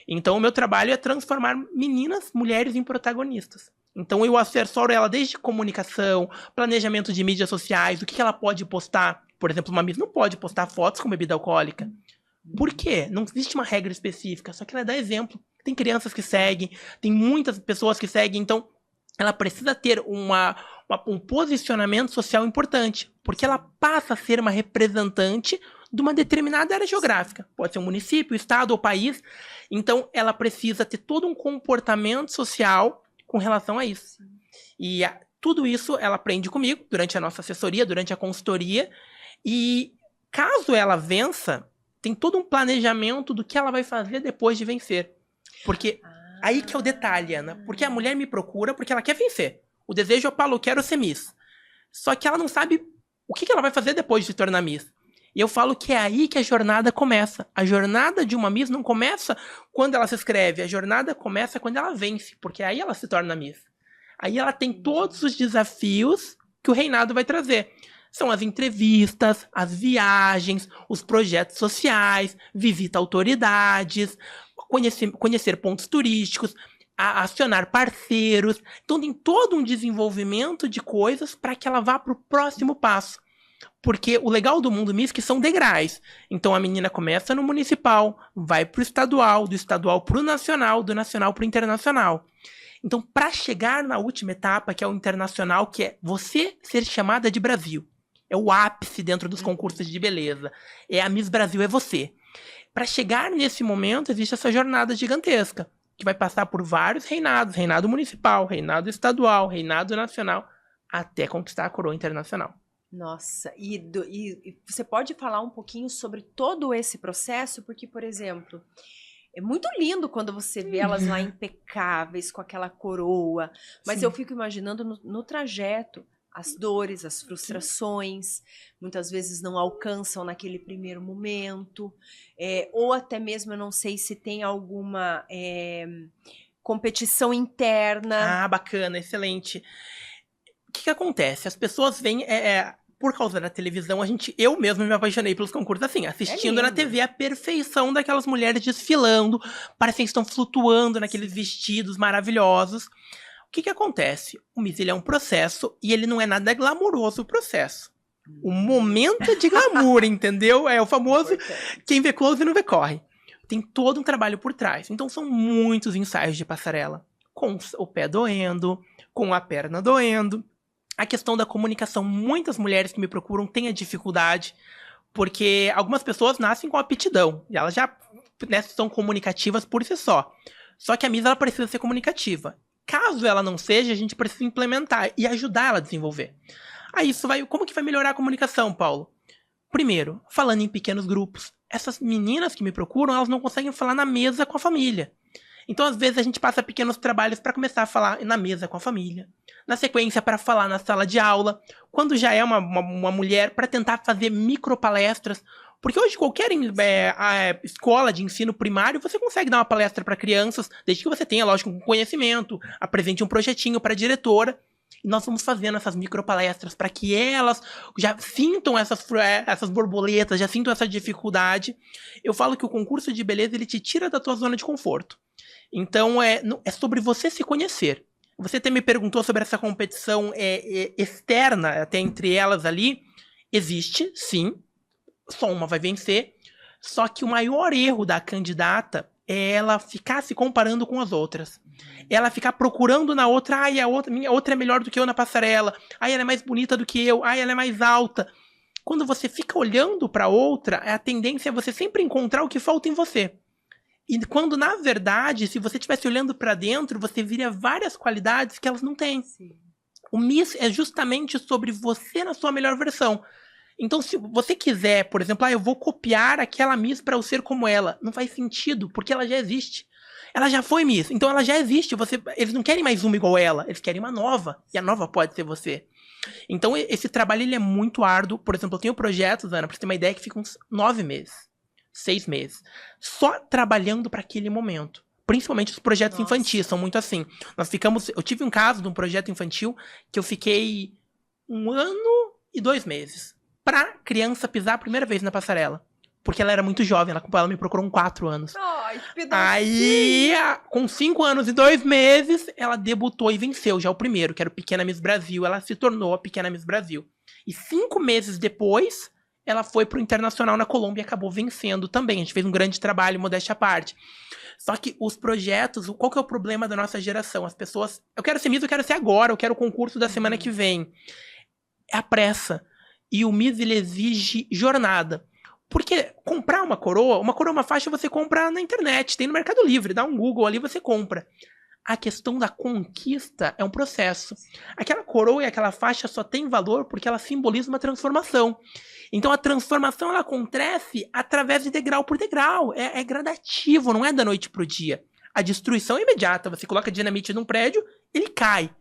Então o meu trabalho é transformar meninas, mulheres em protagonistas. Então eu assessoro ela desde comunicação, planejamento de mídias sociais, o que ela pode postar. Por exemplo, uma Miss não pode postar fotos com bebida alcoólica. Por quê? Não existe uma regra específica, só que ela dá exemplo. Tem crianças que seguem, tem muitas pessoas que seguem, então ela precisa ter um posicionamento social importante, porque ela passa a ser uma representante de uma determinada área geográfica. Pode ser um município, estado ou país. Então, ela precisa ter todo um comportamento social com relação a isso. E tudo isso ela aprende comigo durante a nossa assessoria, durante a consultoria. E caso ela vença, tem todo um planejamento do que ela vai fazer depois de vencer. Porque aí que é o detalhe, Ana. Porque a mulher me procura porque ela quer vencer. O desejo é, Paulo, eu quero ser Miss. Só que ela não sabe o que ela vai fazer depois de se tornar Miss. E eu falo que é aí que a jornada começa. A jornada de uma Miss não começa quando ela se inscreve. A jornada começa quando ela vence. Porque aí ela se torna Miss. Aí ela tem todos os desafios que o reinado vai trazer. São as entrevistas, as viagens, os projetos sociais, visita a autoridades, conhecer pontos turísticos, acionar parceiros. Então tem todo um desenvolvimento de coisas para que ela vá para o próximo passo. Porque o legal do mundo Miss é que são degraus. Então a menina começa no municipal, vai pro estadual, do estadual pro nacional, do nacional pro internacional. Então, para chegar na última etapa, que é o internacional, que é você ser chamada de Brasil. É o ápice dentro dos concursos de beleza. É a Miss Brasil, é você. Para chegar nesse momento, existe essa jornada gigantesca, que vai passar por vários reinados, reinado municipal, reinado estadual, reinado nacional, até conquistar a coroa internacional. Nossa, e você pode falar um pouquinho sobre todo esse processo? Porque, por exemplo, é muito lindo quando você vê elas lá impecáveis, com aquela coroa, mas eu fico imaginando no trajeto, as dores, as frustrações, muitas vezes não alcançam naquele primeiro momento, ou até mesmo, eu não sei se tem alguma competição interna. Ah, bacana, excelente. O que acontece? As pessoas vêm, por causa da televisão, eu mesmo me apaixonei pelos concursos assim, assistindo na TV a perfeição daquelas mulheres desfilando, parecem que estão flutuando naqueles vestidos maravilhosos. O que acontece? O Miss, ele é um processo e ele não é nada glamouroso o processo. O momento é de glamour, entendeu? É o famoso quem vê close não vê corre. Tem todo um trabalho por trás. Então são muitos ensaios de passarela, com o pé doendo, com a perna doendo. A questão da comunicação, muitas mulheres que me procuram têm a dificuldade, porque algumas pessoas nascem com aptidão, e elas já são comunicativas por si só. Só que a Miss, ela precisa ser comunicativa. Caso ela não seja, a gente precisa implementar e ajudar ela a desenvolver. Aí como que vai melhorar a comunicação, Paulo? Primeiro, falando em pequenos grupos. Essas meninas que me procuram, elas não conseguem falar na mesa com a família. Então, às vezes, a gente passa pequenos trabalhos para começar a falar na mesa com a família. Na sequência, para falar na sala de aula. Quando já é uma mulher, para tentar fazer micropalestras. Porque hoje, qualquer escola de ensino primário, você consegue dar uma palestra para crianças, desde que você tenha, lógico, um conhecimento, apresente um projetinho para a diretora. E nós vamos fazendo essas micropalestras para que elas já sintam essas borboletas, já sintam essa dificuldade. Eu falo que o concurso de beleza, ele te tira da tua zona de conforto. Então, é sobre você se conhecer. Você até me perguntou sobre essa competição externa, até entre elas ali. Existe, sim. Só uma vai vencer. Só que o maior erro da candidata é ela ficar se comparando com as outras. Ela ficar procurando na outra. Ai, minha outra é melhor do que eu na passarela. Ai, ela é mais bonita do que eu. Ai, ela é mais alta. Quando você fica olhando para outra, a tendência é você sempre encontrar o que falta em você. E quando, na verdade, se você estivesse olhando para dentro, você viria várias qualidades que elas não têm. Sim. O Miss é justamente sobre você na sua melhor versão. Então, se você quiser, por exemplo, eu vou copiar aquela Miss para eu ser como ela, não faz sentido, porque ela já existe. Ela já foi Miss, então ela já existe. Eles não querem mais uma igual ela, eles querem uma nova. E a nova pode ser você. Então, esse trabalho ele é muito árduo. Por exemplo, eu tenho projetos, Ana, pra você ter uma ideia, que ficam uns 9 meses, 6 meses, só trabalhando para aquele momento. Principalmente os projetos infantis, são muito assim. Eu tive um caso de um projeto infantil que eu fiquei 1 ano e 2 meses pra criança pisar a primeira vez na passarela. Porque ela era muito jovem, ela me procurou com 4 anos. Ai, que pedacinho. Aí, com 5 anos e 2 meses, ela debutou e venceu já o primeiro, que era o Pequena Miss Brasil. Ela se tornou a Pequena Miss Brasil. E 5 meses depois, ela foi pro Internacional na Colômbia e acabou vencendo também. A gente fez um grande trabalho, modéstia à parte. Só que os projetos, qual que é o problema da nossa geração? As pessoas, eu quero ser Miss, eu quero ser agora, eu quero o concurso da semana que vem. É a pressa. E o Miss, ele exige jornada. Porque comprar uma coroa, uma faixa você compra na internet, tem no Mercado Livre, dá um Google ali, você compra. A questão da conquista é um processo. Aquela coroa e aquela faixa só tem valor porque ela simboliza uma transformação. Então a transformação ela acontece através de degrau por degrau. É gradativo, não é da noite pro dia. A destruição é imediata. Você coloca dinamite num prédio, ele cai.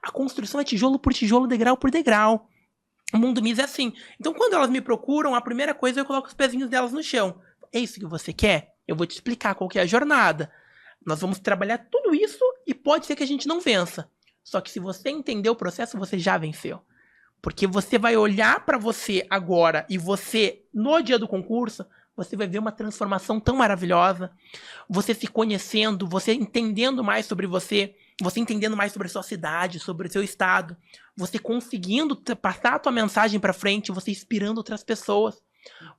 A construção é tijolo por tijolo, degrau por degrau. O mundo Miss é assim. Então, quando elas me procuram, a primeira coisa eu coloco os pezinhos delas no chão. É isso que você quer? Eu vou te explicar qual que é a jornada. Nós vamos trabalhar tudo isso e pode ser que a gente não vença. Só que se você entender o processo, você já venceu. Porque você vai olhar pra você agora e você, no dia do concurso, você vai ver uma transformação tão maravilhosa. Você se conhecendo, você entendendo mais sobre você entendendo mais sobre a sua cidade, sobre o seu estado, você conseguindo passar a tua mensagem pra frente, você inspirando outras pessoas.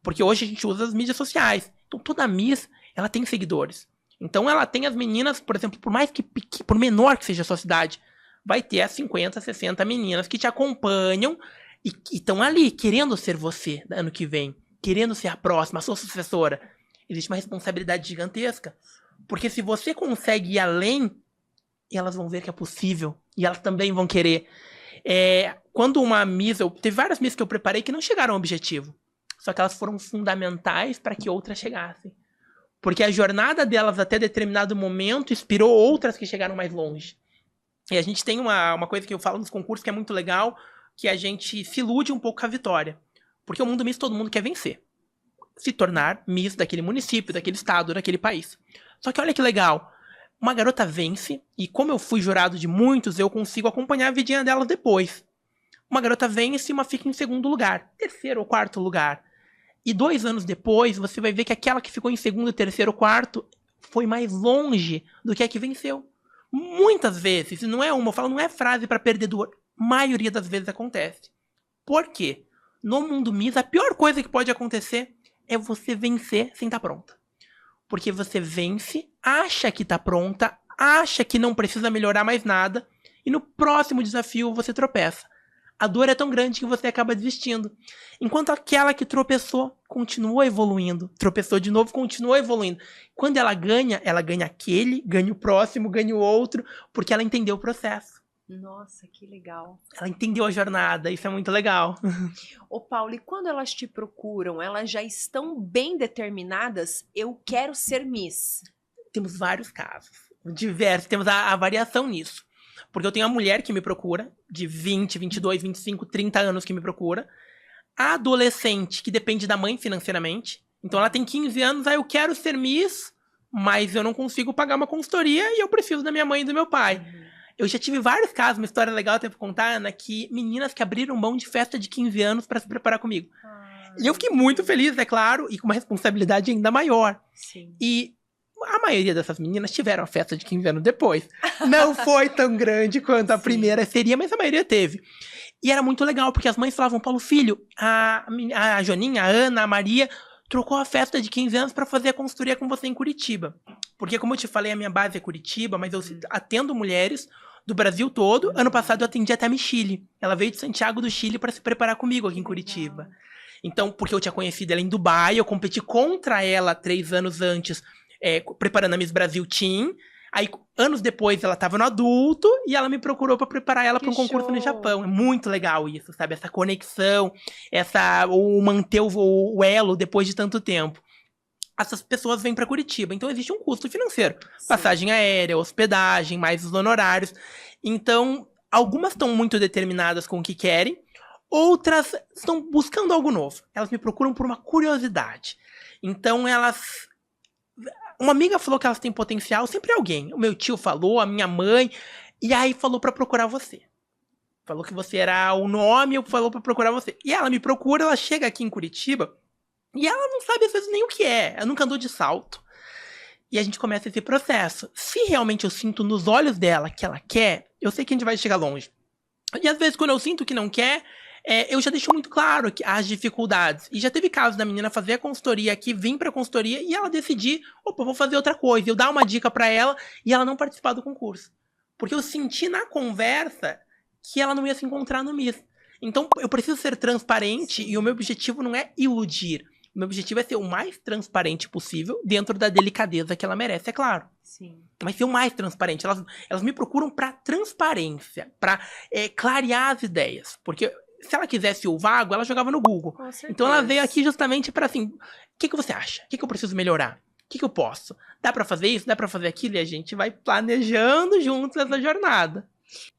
Porque hoje a gente usa as mídias sociais. Então toda Miss, ela tem seguidores. Então ela tem as meninas, por exemplo, por menor que seja a sua cidade, vai ter as 50, 60 meninas que te acompanham e estão ali, querendo ser você ano que vem, querendo ser a próxima, a sua sucessora. Existe uma responsabilidade gigantesca. Porque se você consegue ir além, elas vão ver que é possível. E elas também vão querer. Quando uma Miss... Teve várias Miss que eu preparei que não chegaram ao objetivo. Só que elas foram fundamentais para que outras chegassem. Porque a jornada delas até determinado momento inspirou outras que chegaram mais longe. E a gente tem uma coisa que eu falo nos concursos que é muito legal, que a gente se ilude um pouco com a vitória. Porque o mundo Miss todo mundo quer vencer. Se tornar Miss daquele município, daquele estado, daquele país. Só que olha que legal. Uma garota vence, e como eu fui jurado de muitos, eu consigo acompanhar a vidinha delas depois. Uma garota vence e uma fica em segundo lugar, terceiro ou quarto lugar. E 2 anos depois, você vai ver que aquela que ficou em segundo, terceiro ou quarto foi mais longe do que a que venceu. Muitas vezes, não é uma, eu falo, não é frase para perdedor. Maioria das vezes acontece. Por quê? No mundo Miss, a pior coisa que pode acontecer é você vencer sem estar pronta. Porque você vence, acha que tá pronta, acha que não precisa melhorar mais nada, e no próximo desafio você tropeça. A dor é tão grande que você acaba desistindo. Enquanto aquela que tropeçou, continua evoluindo. Tropeçou de novo, continua evoluindo. Quando ela ganha aquele, ganha o próximo, ganha o outro, porque ela entendeu o processo. Nossa, que legal. Ela entendeu a jornada, isso é muito legal. Ô, Paulo, e quando elas te procuram, elas já estão bem determinadas? Eu quero ser Miss. Temos vários casos, diversos, temos a variação nisso. Porque eu tenho a mulher que me procura, de 20, 22, 25, 30 anos que me procura. A adolescente, que depende da mãe financeiramente. Então ela tem 15 anos, eu quero ser Miss, mas eu não consigo pagar uma consultoria e eu preciso da minha mãe e do meu pai. Eu já tive vários casos, uma história legal até pra contar, Ana, que meninas que abriram mão de festa de 15 anos pra se preparar comigo. E eu fiquei muito feliz, é claro, e com uma responsabilidade ainda maior. Sim. E a maioria dessas meninas tiveram a festa de 15 anos depois. Não foi tão grande quanto a primeira seria, mas a maioria teve. E era muito legal, porque as mães falavam, Paulo, filho, a Joninha, a Ana, a Maria trocou a festa de 15 anos pra fazer a consultoria com você em Curitiba. Porque, como eu te falei, a minha base é Curitiba, mas eu atendo mulheres do Brasil todo. Ano passado eu atendi até a Chile. Ela veio de Santiago do Chile para se preparar comigo aqui em Curitiba. Então, porque eu tinha conhecido ela em Dubai, eu competi contra ela 3 anos antes, preparando a Miss Brasil Team. Aí, anos depois, ela tava no adulto e ela me procurou pra preparar ela pra um concurso no Japão. É muito legal isso, sabe? Essa conexão, o manter o elo depois de tanto tempo. Essas pessoas vêm pra Curitiba, então existe um custo financeiro. Sim. Passagem aérea, hospedagem, mais os honorários. Então, algumas estão muito determinadas com o que querem, outras estão buscando algo novo. Elas me procuram por uma curiosidade. Então, uma amiga falou que elas têm potencial, sempre alguém. O meu tio falou, a minha mãe, e aí falou pra procurar você. Falou que você era o nome, falou pra procurar você. E ela me procura, ela chega aqui em Curitiba, e ela não sabe às vezes nem o que é. Ela nunca andou de salto. E a gente começa esse processo. Se realmente eu sinto nos olhos dela que ela quer, eu sei que a gente vai chegar longe. E às vezes quando eu sinto que não quer, eu já deixo muito claro as dificuldades. E já teve casos da menina fazer a consultoria aqui, vir pra consultoria e ela decidir, opa, vou fazer outra coisa. Eu dar uma dica pra ela e ela não participar do concurso. Porque eu senti na conversa que ela não ia se encontrar no Miss. Então eu preciso ser transparente e o meu objetivo não é iludir. O meu objetivo é ser o mais transparente possível dentro da delicadeza que ela merece, é claro. Sim. Mas ser o mais transparente. Elas me procuram pra transparência, pra clarear as ideias. Porque se ela quisesse o vago, ela jogava no Google. Com certeza. Então ela veio aqui justamente pra assim, o que você acha? O que eu preciso melhorar? O que eu posso? Dá pra fazer isso? Dá pra fazer aquilo? E a gente vai planejando juntos essa jornada.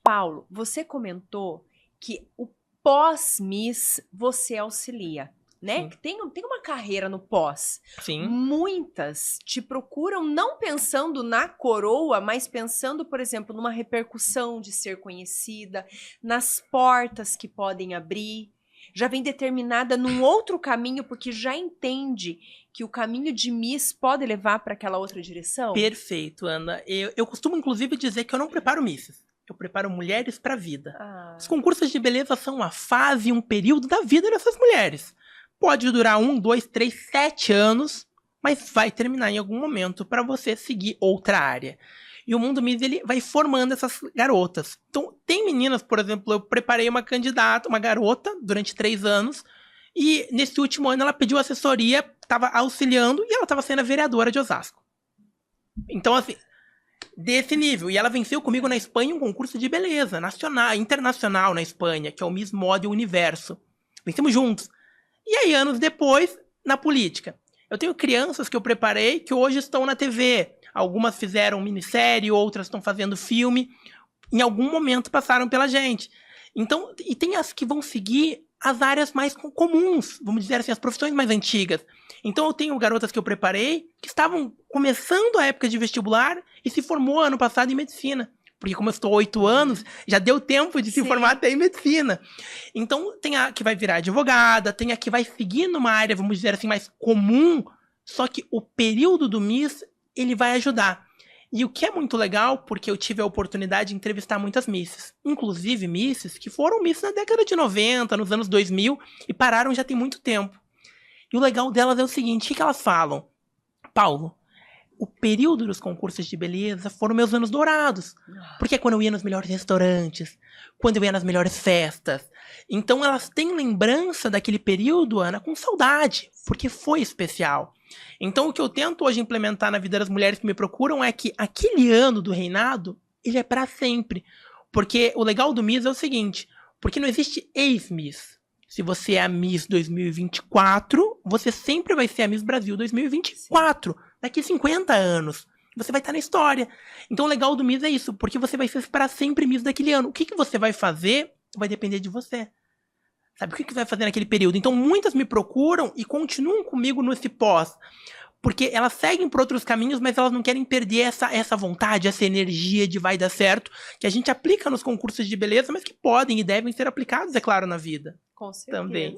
Paulo, você comentou que o pós-Miss você auxilia, né? Tem uma carreira no pós. Sim. Muitas te procuram não pensando na coroa, mas pensando, por exemplo, numa repercussão de ser conhecida, nas portas que podem abrir. Já vem determinada num outro caminho, porque já entende que o caminho de Miss pode levar para aquela outra direção? Perfeito, Ana. Eu costumo, inclusive, dizer que eu não preparo Misses. Eu preparo mulheres para a vida. Os concursos de beleza são uma fase, um período da vida dessas mulheres. Pode durar 1, 2, 3, 7 anos, mas vai terminar em algum momento para você seguir outra área. E o Mundo Miss, ele vai formando essas garotas. Então, tem meninas, por exemplo, eu preparei uma candidata, uma garota, durante 3 anos, e nesse último ano ela pediu assessoria, estava auxiliando, e ela estava sendo a vereadora de Osasco. Então, assim, desse nível. E ela venceu comigo na Espanha um concurso de beleza, nacional, internacional na Espanha, que é o Miss Model Universo. Vencemos juntos. E aí, anos depois, na política. Eu tenho crianças que eu preparei que hoje estão na TV. Algumas fizeram minissérie, outras estão fazendo filme. Em algum momento passaram pela gente. Então, e tem as que vão seguir as áreas mais comuns, vamos dizer assim, as profissões mais antigas. Então eu tenho garotas que eu preparei que estavam começando a época de vestibular e se formou ano passado em medicina. Porque como eu estou 8 anos, já deu tempo de se formar até em medicina. Então tem a que vai virar advogada, tem a que vai seguir numa área, vamos dizer assim, mais comum, só que o período do Miss, ele vai ajudar. E o que é muito legal, porque eu tive a oportunidade de entrevistar muitas misses. Inclusive misses que foram misses na década de 90, nos anos 2000, e pararam já tem muito tempo. E o legal delas é o seguinte, o que elas falam? Paulo, o período dos concursos de beleza foram meus anos dourados. Porque é quando eu ia nos melhores restaurantes, quando eu ia nas melhores festas. Então elas têm lembrança daquele período, Ana, com saudade, porque foi especial. Então o que eu tento hoje implementar na vida das mulheres que me procuram é que aquele ano do reinado, ele é pra sempre. Porque o legal do Miss é o seguinte, porque não existe ex-Miss. Se você é a Miss 2024, você sempre vai ser a Miss Brasil 2024. Daqui 50 anos. Você vai estar na história. Então o legal do Miss é isso, porque você vai ser para sempre Miss daquele ano. O que você vai fazer vai depender de você. Sabe, o que você vai fazer naquele período? Então muitas me procuram e continuam comigo nesse pós. Porque elas seguem por outros caminhos, mas elas não querem perder essa vontade, essa energia de vai dar certo, que a gente aplica nos concursos de beleza, mas que podem e devem ser aplicados, é claro, na vida. Com certeza. Também.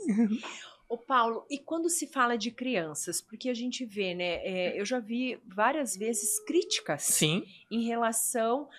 Ô Paulo, e quando se fala de crianças? Porque a gente vê, né, eu já vi várias vezes críticas. Sim. Em relação,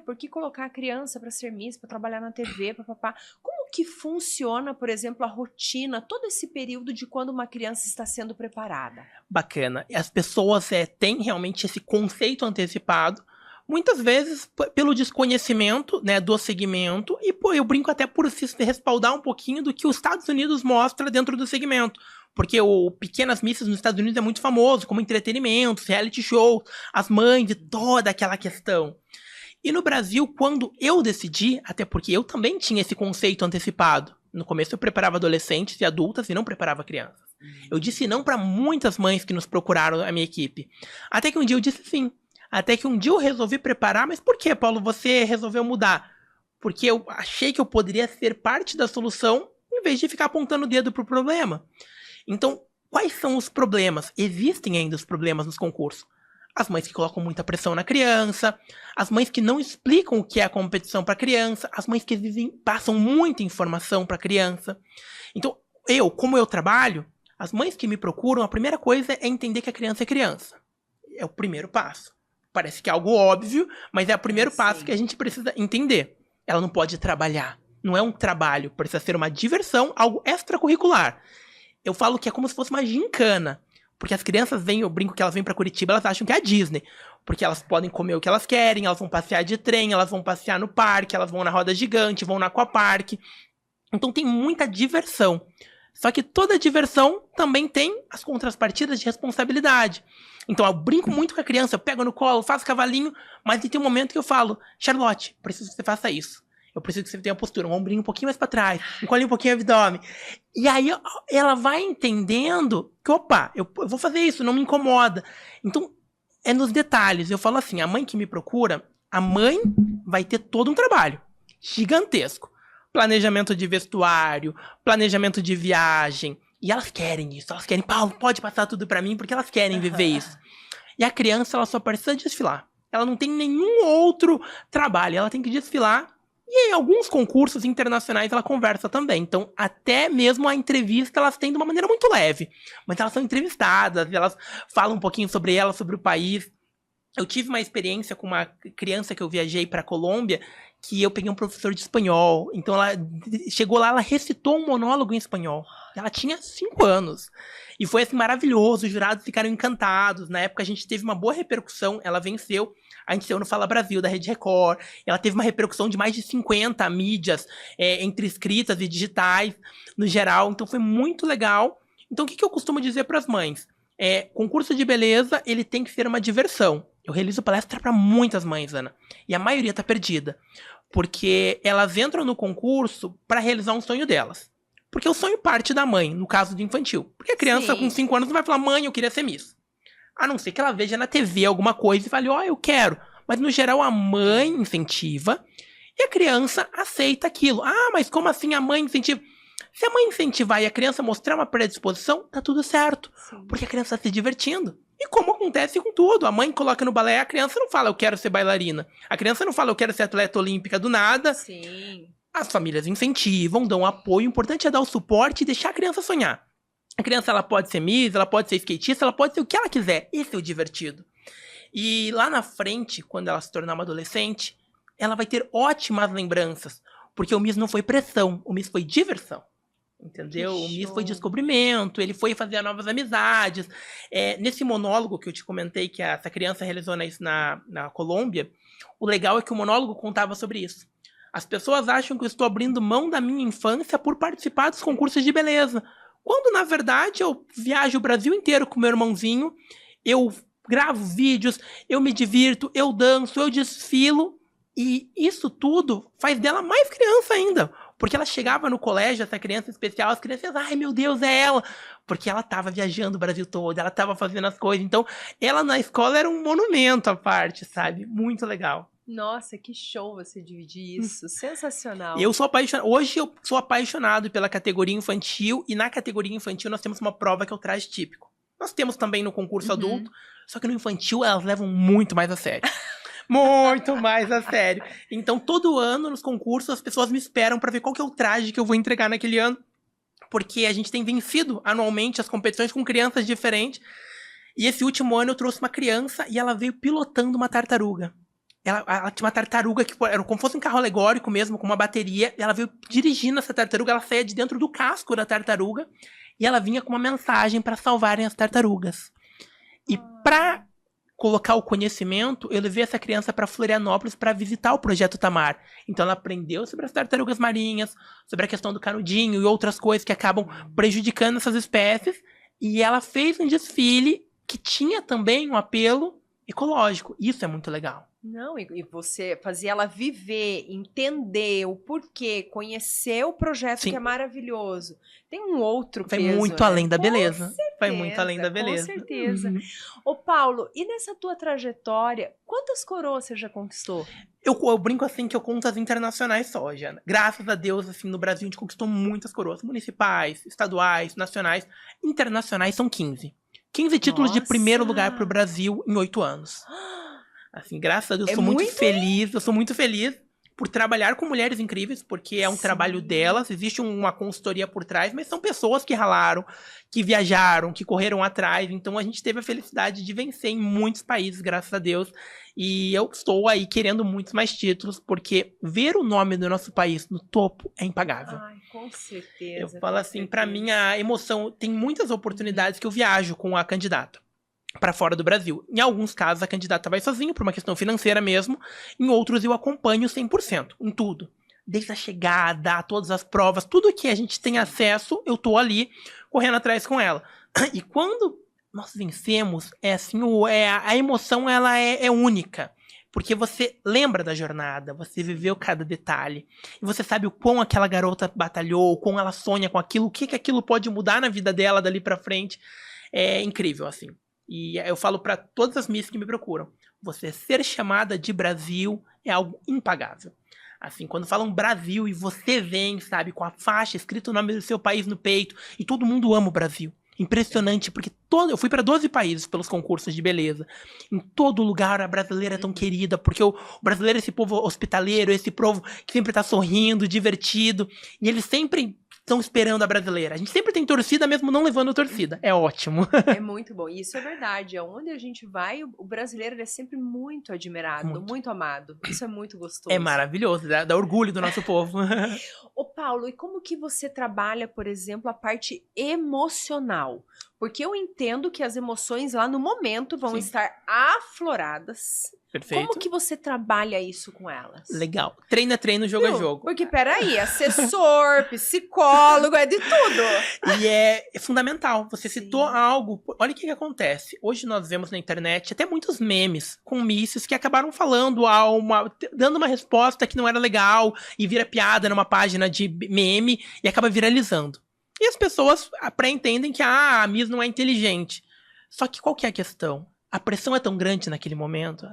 por que colocar a criança para ser Miss, para trabalhar na TV, papapá? Como que funciona, por exemplo, a rotina, todo esse período de quando uma criança está sendo preparada? Bacana. As pessoas têm realmente esse conceito antecipado, muitas vezes pelo desconhecimento, né, do segmento, e eu brinco até por se respaldar um pouquinho do que os Estados Unidos mostra dentro do segmento. Porque o Pequenas Missas nos Estados Unidos é muito famoso, como entretenimento, reality show, as mães e toda aquela questão. E no Brasil, quando eu decidi, até porque eu também tinha esse conceito antecipado. No começo eu preparava adolescentes e adultas e não preparava crianças. Eu disse não para muitas mães que nos procuraram a minha equipe. Até que um dia eu disse sim. Até que um dia eu resolvi preparar. Mas por que, Paulo, você resolveu mudar? Porque eu achei que eu poderia ser parte da solução em vez de ficar apontando o dedo pro problema. Então, quais são os problemas? Existem ainda os problemas nos concursos. As mães que colocam muita pressão na criança, as mães que não explicam o que é a competição para a criança, as mães que passam muita informação para a criança. Então, como eu trabalho, as mães que me procuram, a primeira coisa é entender que a criança é criança. É o primeiro passo. Parece que é algo óbvio, mas é o primeiro passo que a gente precisa entender. Ela não pode trabalhar. Não é um trabalho, precisa ser uma diversão, algo extracurricular. Eu falo que é como se fosse uma gincana. Porque as crianças eu brinco que elas vêm pra Curitiba, elas acham que é a Disney. Porque elas podem comer o que elas querem, elas vão passear de trem, elas vão passear no parque, elas vão na roda gigante, vão no aquapark. Então tem muita diversão. Só que toda diversão também tem as contrapartidas de responsabilidade. Então eu brinco muito com a criança, eu pego no colo, faço cavalinho, mas tem um momento que eu falo, Charlotte, preciso que você faça isso. Eu preciso que você tenha a postura, um ombrinho um pouquinho mais pra trás, um colinho um pouquinho no abdômen. E aí ela vai entendendo que, opa, eu vou fazer isso, não me incomoda. Então, é nos detalhes. Eu falo assim, a mãe que me procura, a mãe vai ter todo um trabalho gigantesco. Planejamento de vestuário, planejamento de viagem. E elas querem isso, elas querem, Paulo, pode passar tudo pra mim, porque elas querem viver isso. E a criança, ela só precisa desfilar. Ela não tem nenhum outro trabalho, ela tem que desfilar. E em alguns concursos internacionais ela conversa também. Então, até mesmo a entrevista elas têm de uma maneira muito leve. Mas elas são entrevistadas, elas falam um pouquinho sobre ela, sobre o país. Eu tive uma experiência com uma criança que eu viajei para a Colômbia, que eu peguei um professor de espanhol. Então, ela chegou lá, ela recitou um monólogo em espanhol. Ela tinha 5 anos. E foi assim maravilhoso, os jurados ficaram encantados. Na época a gente teve uma boa repercussão, ela venceu. A gente saiu no Fala Brasil, da Rede Record. Ela teve uma repercussão de mais de 50 mídias, entre escritas e digitais, no geral. Então foi muito legal. Então o que eu costumo dizer para as mães? Concurso de beleza, ele tem que ser uma diversão. Eu realizo palestra para muitas mães, Ana. E a maioria tá perdida. Porque elas entram no concurso para realizar um sonho delas. Porque o sonho parte da mãe, no caso do infantil. Porque a criança com 5 anos não vai falar, mãe, eu queria ser Miss. A não ser que ela veja na TV alguma coisa e fale, eu quero. Mas, no geral, a mãe incentiva e a criança aceita aquilo. Ah, mas como assim a mãe incentiva? Se a mãe incentivar e a criança mostrar uma predisposição, tá tudo certo. Sim. Porque a criança tá se divertindo. E como acontece com tudo. A mãe coloca no balé, a criança não fala, eu quero ser bailarina. A criança não fala, eu quero ser atleta olímpica do nada. Sim. As famílias incentivam, dão apoio. O importante é dar o suporte e deixar a criança sonhar. A criança, ela pode ser Miss, ela pode ser skatista, ela pode ser o que ela quiser. Esse é o divertido. E lá na frente, quando ela se tornar uma adolescente, ela vai ter ótimas lembranças. Porque o Miss não foi pressão, o Miss foi diversão. Entendeu? O Miss foi descobrimento, ele foi fazer novas amizades. Nesse monólogo que eu te comentei, que essa criança realizou na Colômbia, o legal é que o monólogo contava sobre isso. As pessoas acham que eu estou abrindo mão da minha infância por participar dos concursos de beleza. Quando, na verdade, eu viajo o Brasil inteiro com meu irmãozinho, eu gravo vídeos, eu me divirto, eu danço, eu desfilo, e isso tudo faz dela mais criança ainda. Porque ela chegava no colégio, essa criança especial, as crianças, ai meu Deus, é ela! Porque ela tava viajando o Brasil todo, ela tava fazendo as coisas, então ela na escola era um monumento à parte, sabe? Muito legal. Nossa, que show você dividir isso. Sensacional. Eu sou apaixonado. Hoje eu sou apaixonado pela categoria infantil. E na categoria infantil nós temos uma prova que é o traje típico. Nós temos também no concurso adulto. Só que no infantil elas levam muito mais a sério. Muito mais a sério. Então todo ano nos concursos as pessoas me esperam pra ver qual que é o traje que eu vou entregar naquele ano. Porque a gente tem vencido anualmente as competições com crianças diferentes. E esse último ano eu trouxe uma criança e ela veio pilotando uma tartaruga. Ela tinha uma tartaruga que era como se fosse um carro alegórico mesmo, com uma bateria. E ela veio dirigindo essa tartaruga, ela saía de dentro do casco da tartaruga. E ela vinha com uma mensagem para salvarem as tartarugas. E pra colocar o conhecimento, eu levei essa criança para Florianópolis para visitar o Projeto Tamar. Então ela aprendeu sobre as tartarugas marinhas, sobre a questão do canudinho e outras coisas que acabam prejudicando essas espécies. E ela fez um desfile que tinha também um apelo ecológico. Isso é muito legal. Não, e você fazia ela viver, entender o porquê, conhecer o projeto Sim. que é maravilhoso. Tem um outro Vai peso, muito né? além da beleza. certeza, Vai muito além da beleza. Com certeza. Uhum. Ô, Paulo, e nessa tua trajetória, quantas coroas você já conquistou? Eu brinco assim que eu conto as internacionais só, Jana. Graças a Deus, assim, no Brasil a gente conquistou muitas coroas. Municipais, estaduais, nacionais. Internacionais são 15. 15 títulos de primeiro lugar pro Brasil em 8 anos. Assim, graças a Deus, eu sou muito feliz. Eu sou muito feliz por trabalhar com mulheres incríveis, porque é um trabalho delas, existe uma consultoria por trás, mas são pessoas que ralaram, que viajaram, que correram atrás. Então a gente teve a felicidade de vencer em muitos países, graças a Deus. E eu estou aí querendo muitos mais títulos, porque ver o nome do nosso país no topo é impagável. Ai, com certeza. Eu falo assim, pra mim a emoção, tem muitas oportunidades que eu viajo com a candidata para fora do Brasil. Em alguns casos, a candidata vai sozinha, por uma questão financeira mesmo. Em outros, eu acompanho 100%, em tudo. Desde a chegada, todas as provas, tudo que a gente tem acesso, eu tô ali, correndo atrás com ela. E quando nós vencemos, é assim, a emoção ela é única. Porque você lembra da jornada, você viveu cada detalhe. E você sabe o quão aquela garota batalhou, o quão ela sonha com aquilo, o que aquilo pode mudar na vida dela dali pra frente. É incrível, assim. E eu falo para todas as miss que me procuram, você ser chamada de Brasil é algo impagável. Assim, quando falam Brasil e você vem, sabe, com a faixa escrito o nome do seu país no peito, e todo mundo ama o Brasil. Impressionante, porque eu fui para 12 países pelos concursos de beleza. Em todo lugar a brasileira é tão querida, porque o brasileiro é esse povo hospitaleiro, esse povo que sempre tá sorrindo, divertido, e eles sempre estão esperando a brasileira. A gente sempre tem torcida, mesmo não levando torcida. É ótimo. É muito bom. E isso é verdade. Aonde a gente vai, o brasileiro ele é sempre muito admirado, muito amado. Isso é muito gostoso. É maravilhoso, dá orgulho do nosso povo. Ô, Paulo, e como que você trabalha, por exemplo, a parte emocional? Porque eu entendo que as emoções lá no momento vão estar afloradas. Perfeito. Como que você trabalha isso com elas? Legal. Treino, jogo a jogo. Porque, peraí, assessor, psicólogo, é de tudo. E é fundamental. Você citou algo. Olha o que acontece. Hoje nós vemos na internet até muitos memes com misses que acabaram falando, dando uma resposta que não era legal e vira piada numa página de meme e acaba viralizando. E as pessoas pré-entendem que a Miss não é inteligente. Só que qual que é a questão? A pressão é tão grande naquele momento.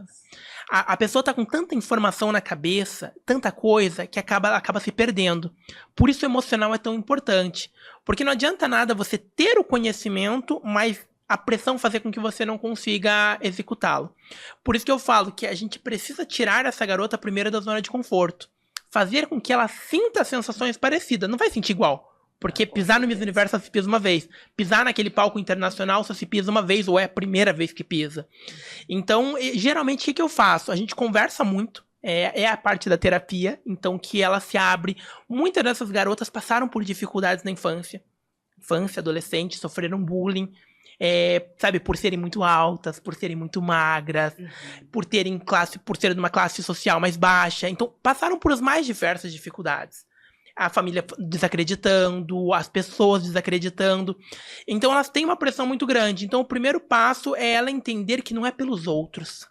A pessoa tá com tanta informação na cabeça, tanta coisa, que acaba se perdendo. Por isso o emocional é tão importante. Porque não adianta nada você ter o conhecimento, mas a pressão fazer com que você não consiga executá-lo. Por isso que eu falo que a gente precisa tirar essa garota primeiro da zona de conforto. Fazer com que ela sinta sensações parecidas. Não vai sentir igual. Porque pisar no Miss Universo só se pisa uma vez. Pisar naquele palco internacional só se pisa uma vez, ou é a primeira vez que pisa. Então, geralmente, o que eu faço? A gente conversa muito. É a parte da terapia. Então, que ela se abre. Muitas dessas garotas passaram por dificuldades na infância. Infância, adolescente, sofreram bullying. Sabe, por serem muito altas, por serem muito magras, por serem de uma classe social mais baixa. Então, passaram por as mais diversas dificuldades. A família desacreditando, as pessoas desacreditando. Então elas têm uma pressão muito grande. Então o primeiro passo é ela entender que não é pelos outros.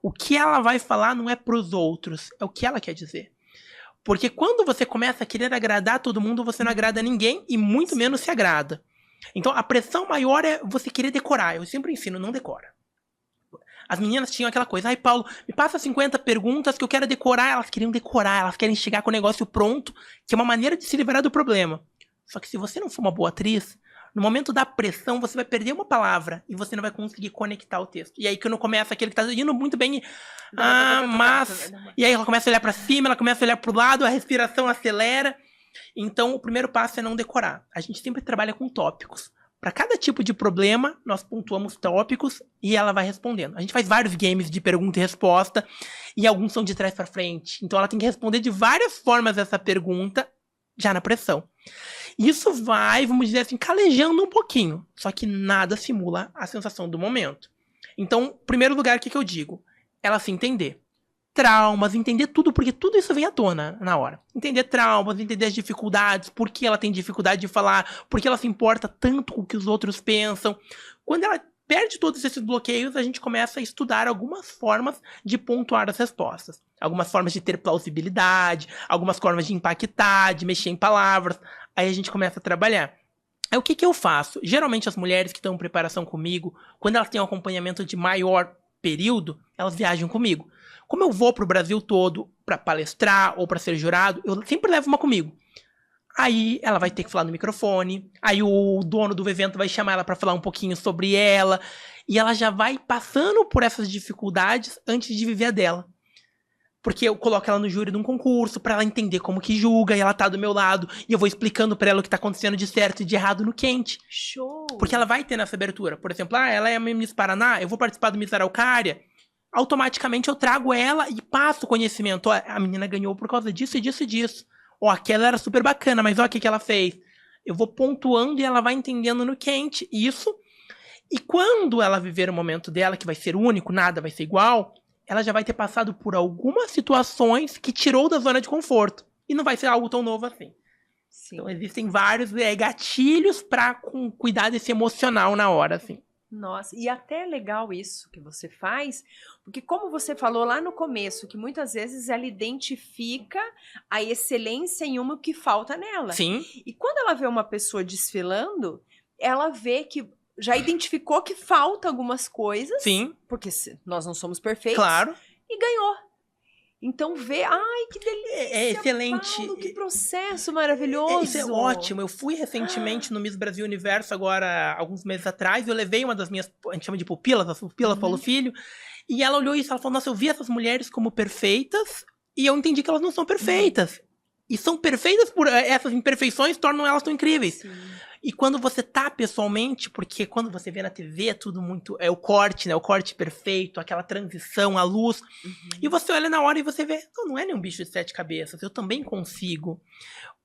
O que ela vai falar não é pros outros, é o que ela quer dizer. Porque quando você começa a querer agradar todo mundo, você não agrada ninguém e muito menos se agrada. Então a pressão maior é você querer decorar. Eu sempre ensino, não decora. As meninas tinham aquela coisa, ai Paulo, me passa 50 perguntas que eu quero decorar. Elas queriam decorar, elas querem chegar com o negócio pronto, que é uma maneira de se livrar do problema. Só que se você não for uma boa atriz, no momento da pressão, você vai perder uma palavra e você não vai conseguir conectar o texto. E aí quando começa aquele que tá indo muito bem, e aí ela começa a olhar pra cima, ela começa a olhar pro lado, a respiração acelera. Então o primeiro passo é não decorar. A gente sempre trabalha com tópicos. Para cada tipo de problema, nós pontuamos tópicos e ela vai respondendo. A gente faz vários games de pergunta e resposta e alguns são de trás para frente. Então ela tem que responder de várias formas essa pergunta já na pressão. Isso vai, vamos dizer assim, calejando um pouquinho. Só que nada simula a sensação do momento. Então, primeiro lugar, o que eu digo? Ela se entender. Traumas, entender tudo, porque tudo isso vem à tona na hora. Entender traumas, entender as dificuldades, por que ela tem dificuldade de falar, por que ela se importa tanto com o que os outros pensam. Quando ela perde todos esses bloqueios, a gente começa a estudar algumas formas de pontuar as respostas. Algumas formas de ter plausibilidade, algumas formas de impactar, de mexer em palavras. Aí a gente começa a trabalhar. Aí o que eu faço? Geralmente as mulheres que estão em preparação comigo, quando elas têm um acompanhamento de maior período, elas viajam comigo. Como eu vou pro Brasil todo para palestrar ou para ser jurado, eu sempre levo uma comigo. Aí ela vai ter que falar no microfone, aí o dono do evento vai chamar ela para falar um pouquinho sobre ela, e ela já vai passando por essas dificuldades antes de viver a dela. Porque eu coloco ela no júri de um concurso para ela entender como que julga, e ela tá do meu lado, e eu vou explicando para ela o que tá acontecendo de certo e de errado no quente. Show! Porque ela vai ter nessa abertura. Por exemplo, ela é a Miss Paraná, eu vou participar do Miss Araucária, automaticamente eu trago ela e passo o conhecimento. Ó, a menina ganhou por causa disso e disso e disso. Ó, aquela era super bacana, mas ó o que ela fez. Eu vou pontuando e ela vai entendendo no quente isso. E quando ela viver o momento dela, que vai ser único, nada vai ser igual, ela já vai ter passado por algumas situações que tirou da zona de conforto. E não vai ser algo tão novo assim. Sim. Então existem vários gatilhos para cuidar desse emocional na hora, assim. Nossa, e até é legal isso que você faz, porque como você falou lá no começo, que muitas vezes ela identifica a excelência em uma que falta nela. Sim. E quando ela vê uma pessoa desfilando, ela vê que já identificou que falta algumas coisas. Sim. Porque nós não somos perfeitos. Claro. E ganhou. Então vê, ai, que delícia, é excelente. Paulo, que processo maravilhoso. Isso é ótimo. Eu fui recentemente no Miss Brasil Universo agora, alguns meses atrás, eu levei uma das minhas, a gente chama de pupilas, as pupilas Paulo Filho, e ela olhou isso, ela falou, nossa, eu vi essas mulheres como perfeitas, e eu entendi que elas não são perfeitas. E são perfeitas por essas imperfeições, tornam elas tão incríveis. Sim. E quando você tá pessoalmente, porque quando você vê na TV é tudo muito... É o corte, né? O corte perfeito, aquela transição, a luz. E você olha na hora e você vê... Não é nenhum bicho de 7 cabeças. Eu também consigo.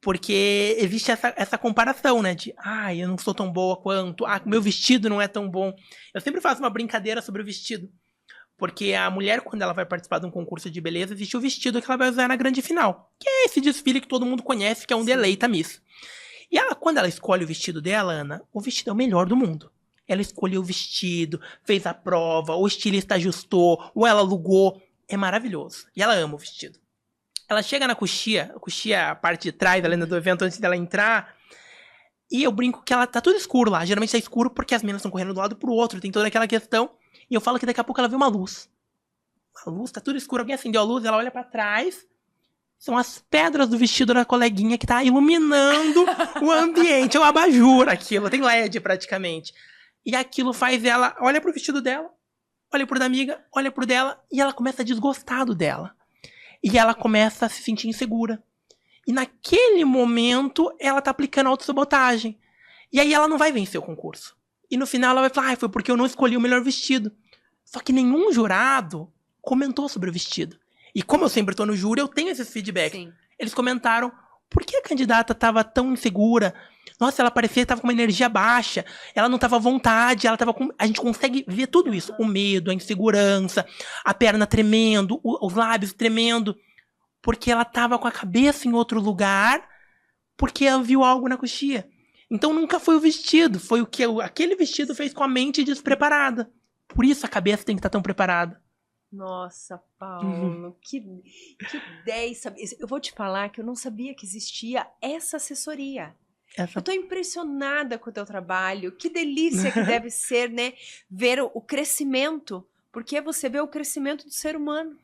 Porque existe essa comparação, né? De, eu não sou tão boa quanto... meu vestido não é tão bom. Eu sempre faço uma brincadeira sobre o vestido. Porque a mulher, quando ela vai participar de um concurso de beleza, existe o vestido que ela vai usar na grande final. Que é esse desfile que todo mundo conhece, que é um Deleita Miss. E ela, quando ela escolhe o vestido dela, Ana, o vestido é o melhor do mundo. Ela escolheu o vestido, fez a prova, o estilista ajustou, ou ela alugou. É maravilhoso. E ela ama o vestido. Ela chega na coxia, a parte de trás, ali do evento, antes dela entrar, e eu brinco que ela tá tudo escuro lá. Geralmente tá escuro porque as meninas estão correndo do lado pro outro, tem toda aquela questão. E eu falo que daqui a pouco ela vê uma luz. A luz, tá tudo escuro, alguém acendeu a luz, ela olha pra trás... São as pedras do vestido da coleguinha que tá iluminando o ambiente. É um abajur aquilo, tem LED praticamente. E aquilo faz ela, olha pro vestido dela, olha pro da amiga, olha pro dela, e ela começa a desgostar do dela. E ela começa a se sentir insegura. E naquele momento, ela tá aplicando autossabotagem. E aí ela não vai vencer o concurso. E no final ela vai falar, foi porque eu não escolhi o melhor vestido. Só que nenhum jurado comentou sobre o vestido. E como eu sempre tô no júri, eu tenho esses feedbacks. Sim. Eles comentaram, por que a candidata tava tão insegura? Nossa, ela parecia que tava com uma energia baixa. Ela não tava à vontade, ela tava com... A gente consegue ver tudo isso. O medo, a insegurança, a perna tremendo, os lábios tremendo. Porque ela tava com a cabeça em outro lugar, porque ela viu algo na coxia. Então nunca foi o vestido, foi o que aquele vestido fez com a mente despreparada. Por isso a cabeça tem que estar tão preparada. Nossa, Paulo, que ideia. Eu vou te falar que eu não sabia que existia essa assessoria. Eu tô impressionada com o teu trabalho. Que delícia que deve ser, né? Ver o crescimento. Porque você vê o crescimento do ser humano.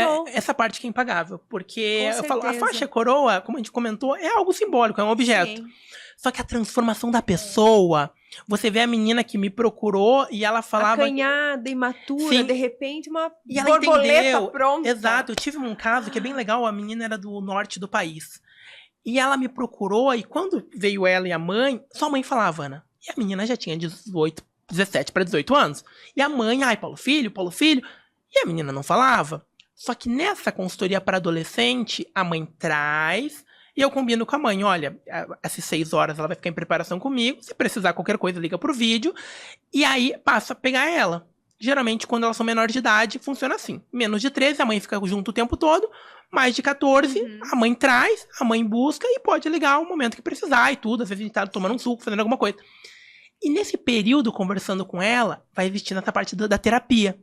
Show. Essa parte que é impagável. Porque eu falo, a faixa coroa, como a gente comentou, é algo simbólico, é um objeto. Sim. Só que a transformação da pessoa... Você vê a menina que me procurou e ela falava... Acanhada, imatura, sim. De repente uma e ela borboleta entendeu. Pronta. Exato, eu tive um caso que é bem legal, a menina era do norte do país. E ela me procurou e quando veio ela e a mãe, só a mãe falava, Ana. E a menina já tinha 17 para 18 anos. E a mãe, Paulo Filho. E a menina não falava. Só que nessa consultoria para adolescente, a mãe traz... E eu combino com a mãe, olha, essas 6 horas ela vai ficar em preparação comigo, se precisar qualquer coisa, liga pro vídeo, e aí passa a pegar ela. geralmente quando elas são menores de idade, funciona assim. Menos de 13, a mãe fica junto o tempo todo. Mais de 14, a mãe traz, a mãe busca e pode ligar o momento que precisar e tudo. Às vezes a gente tá tomando um suco, fazendo alguma coisa. E nesse período, conversando com ela, vai existindo essa parte da terapia.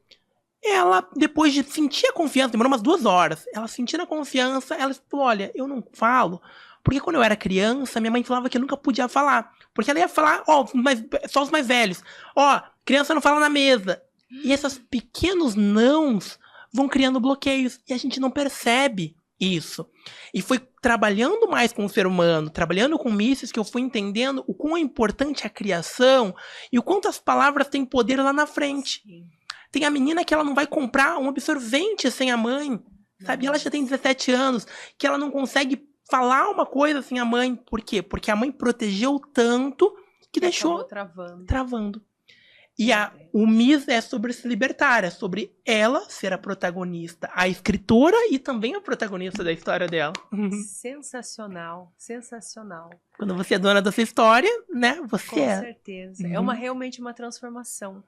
Ela, depois de sentir a confiança, demorou umas 2 horas, ela sentindo a confiança, ela falou, olha, eu não falo, porque quando eu era criança, minha mãe falava que eu nunca podia falar. Porque ela ia falar, só os mais velhos. Criança não fala na mesa. E esses pequenos nãos vão criando bloqueios. E a gente não percebe isso. E foi trabalhando mais com o ser humano, trabalhando com mísseis, que eu fui entendendo o quão é importante a criação e o quanto as palavras têm poder lá na frente. Sim. Tem a menina que ela não vai comprar um absorvente sem a mãe, sabe? Ela já tem 17 anos, que ela não consegue falar uma coisa sem a mãe. Por quê? Porque a mãe protegeu tanto que deixou travando. E o Miss é sobre se libertar, é sobre ela ser a protagonista, a escritora e também a protagonista da história dela. Sensacional, sensacional. Quando você é dona da sua história, né, você Com certeza. É realmente uma transformação.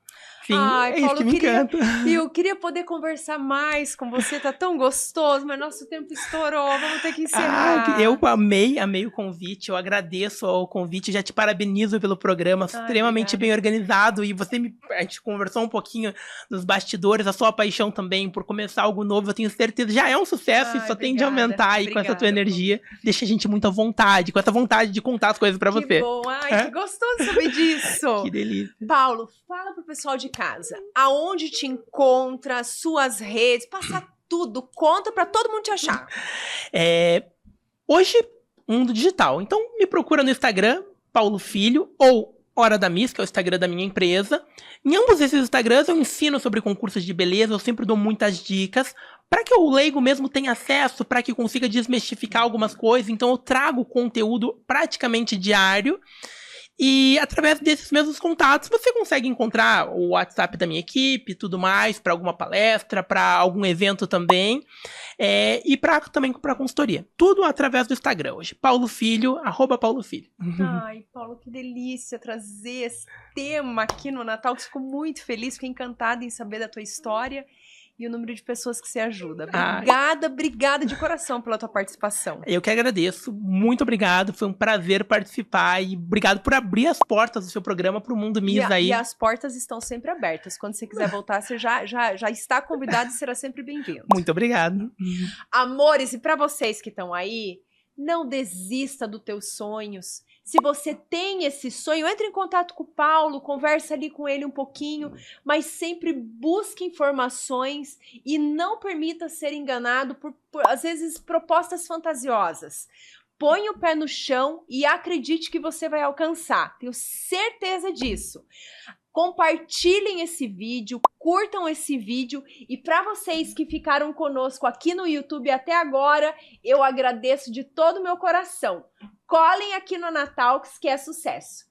Sim, é isso que me encanta. E eu queria poder conversar mais com você, tá tão gostoso, mas nosso tempo estourou, vamos ter que encerrar. Eu amei o convite, eu agradeço ao convite, já te parabenizo pelo programa, extremamente bem organizado, e a gente conversou um pouquinho nos bastidores, a sua paixão também por começar algo novo, eu tenho certeza, já é um sucesso e só tende a aumentar aí com essa tua energia, deixa a gente muito à vontade, com essa vontade de contar as coisas pra você. Que bom, que gostoso saber disso. Que delícia. Paulo, fala pro pessoal de casa, aonde te encontra, suas redes, passa tudo, conta pra todo mundo te achar. Hoje, mundo digital, então me procura no Instagram, Paulo Filho, ou Hora da Miss, que é o Instagram da minha empresa. Em ambos esses Instagrams eu ensino sobre concursos de beleza, eu sempre dou muitas dicas, para que o leigo mesmo tenha acesso, para que consiga desmistificar algumas coisas. Então eu trago conteúdo praticamente diário. E através desses mesmos contatos você consegue encontrar o WhatsApp da minha equipe, tudo mais, para alguma palestra, para algum evento também, e também para consultoria. Tudo através do Instagram hoje, Paulo Filho, @PauloFilho. Ai, Paulo, que delícia trazer esse tema aqui no Natal, que fico muito feliz, fiquei encantada em saber da tua história e o número de pessoas que você ajuda. Obrigada de coração pela tua participação. Eu que agradeço, muito obrigado, foi um prazer participar e obrigado por abrir as portas do seu programa para o Mundo Miss aí. E as portas estão sempre abertas, quando você quiser voltar, você já está convidado e será sempre bem-vindo. Muito obrigado. Amores, e para vocês que estão aí, não desista dos teus sonhos. Se você tem esse sonho, entre em contato com o Paulo, conversa ali com ele um pouquinho, mas sempre busque informações e não permita ser enganado por às vezes, propostas fantasiosas. Põe o pé no chão e acredite que você vai alcançar. Tenho certeza disso. Compartilhem esse vídeo, curtam esse vídeo e para vocês que ficaram conosco aqui no YouTube até agora, eu agradeço de todo o meu coração. Colhem aqui no Natalks que é sucesso!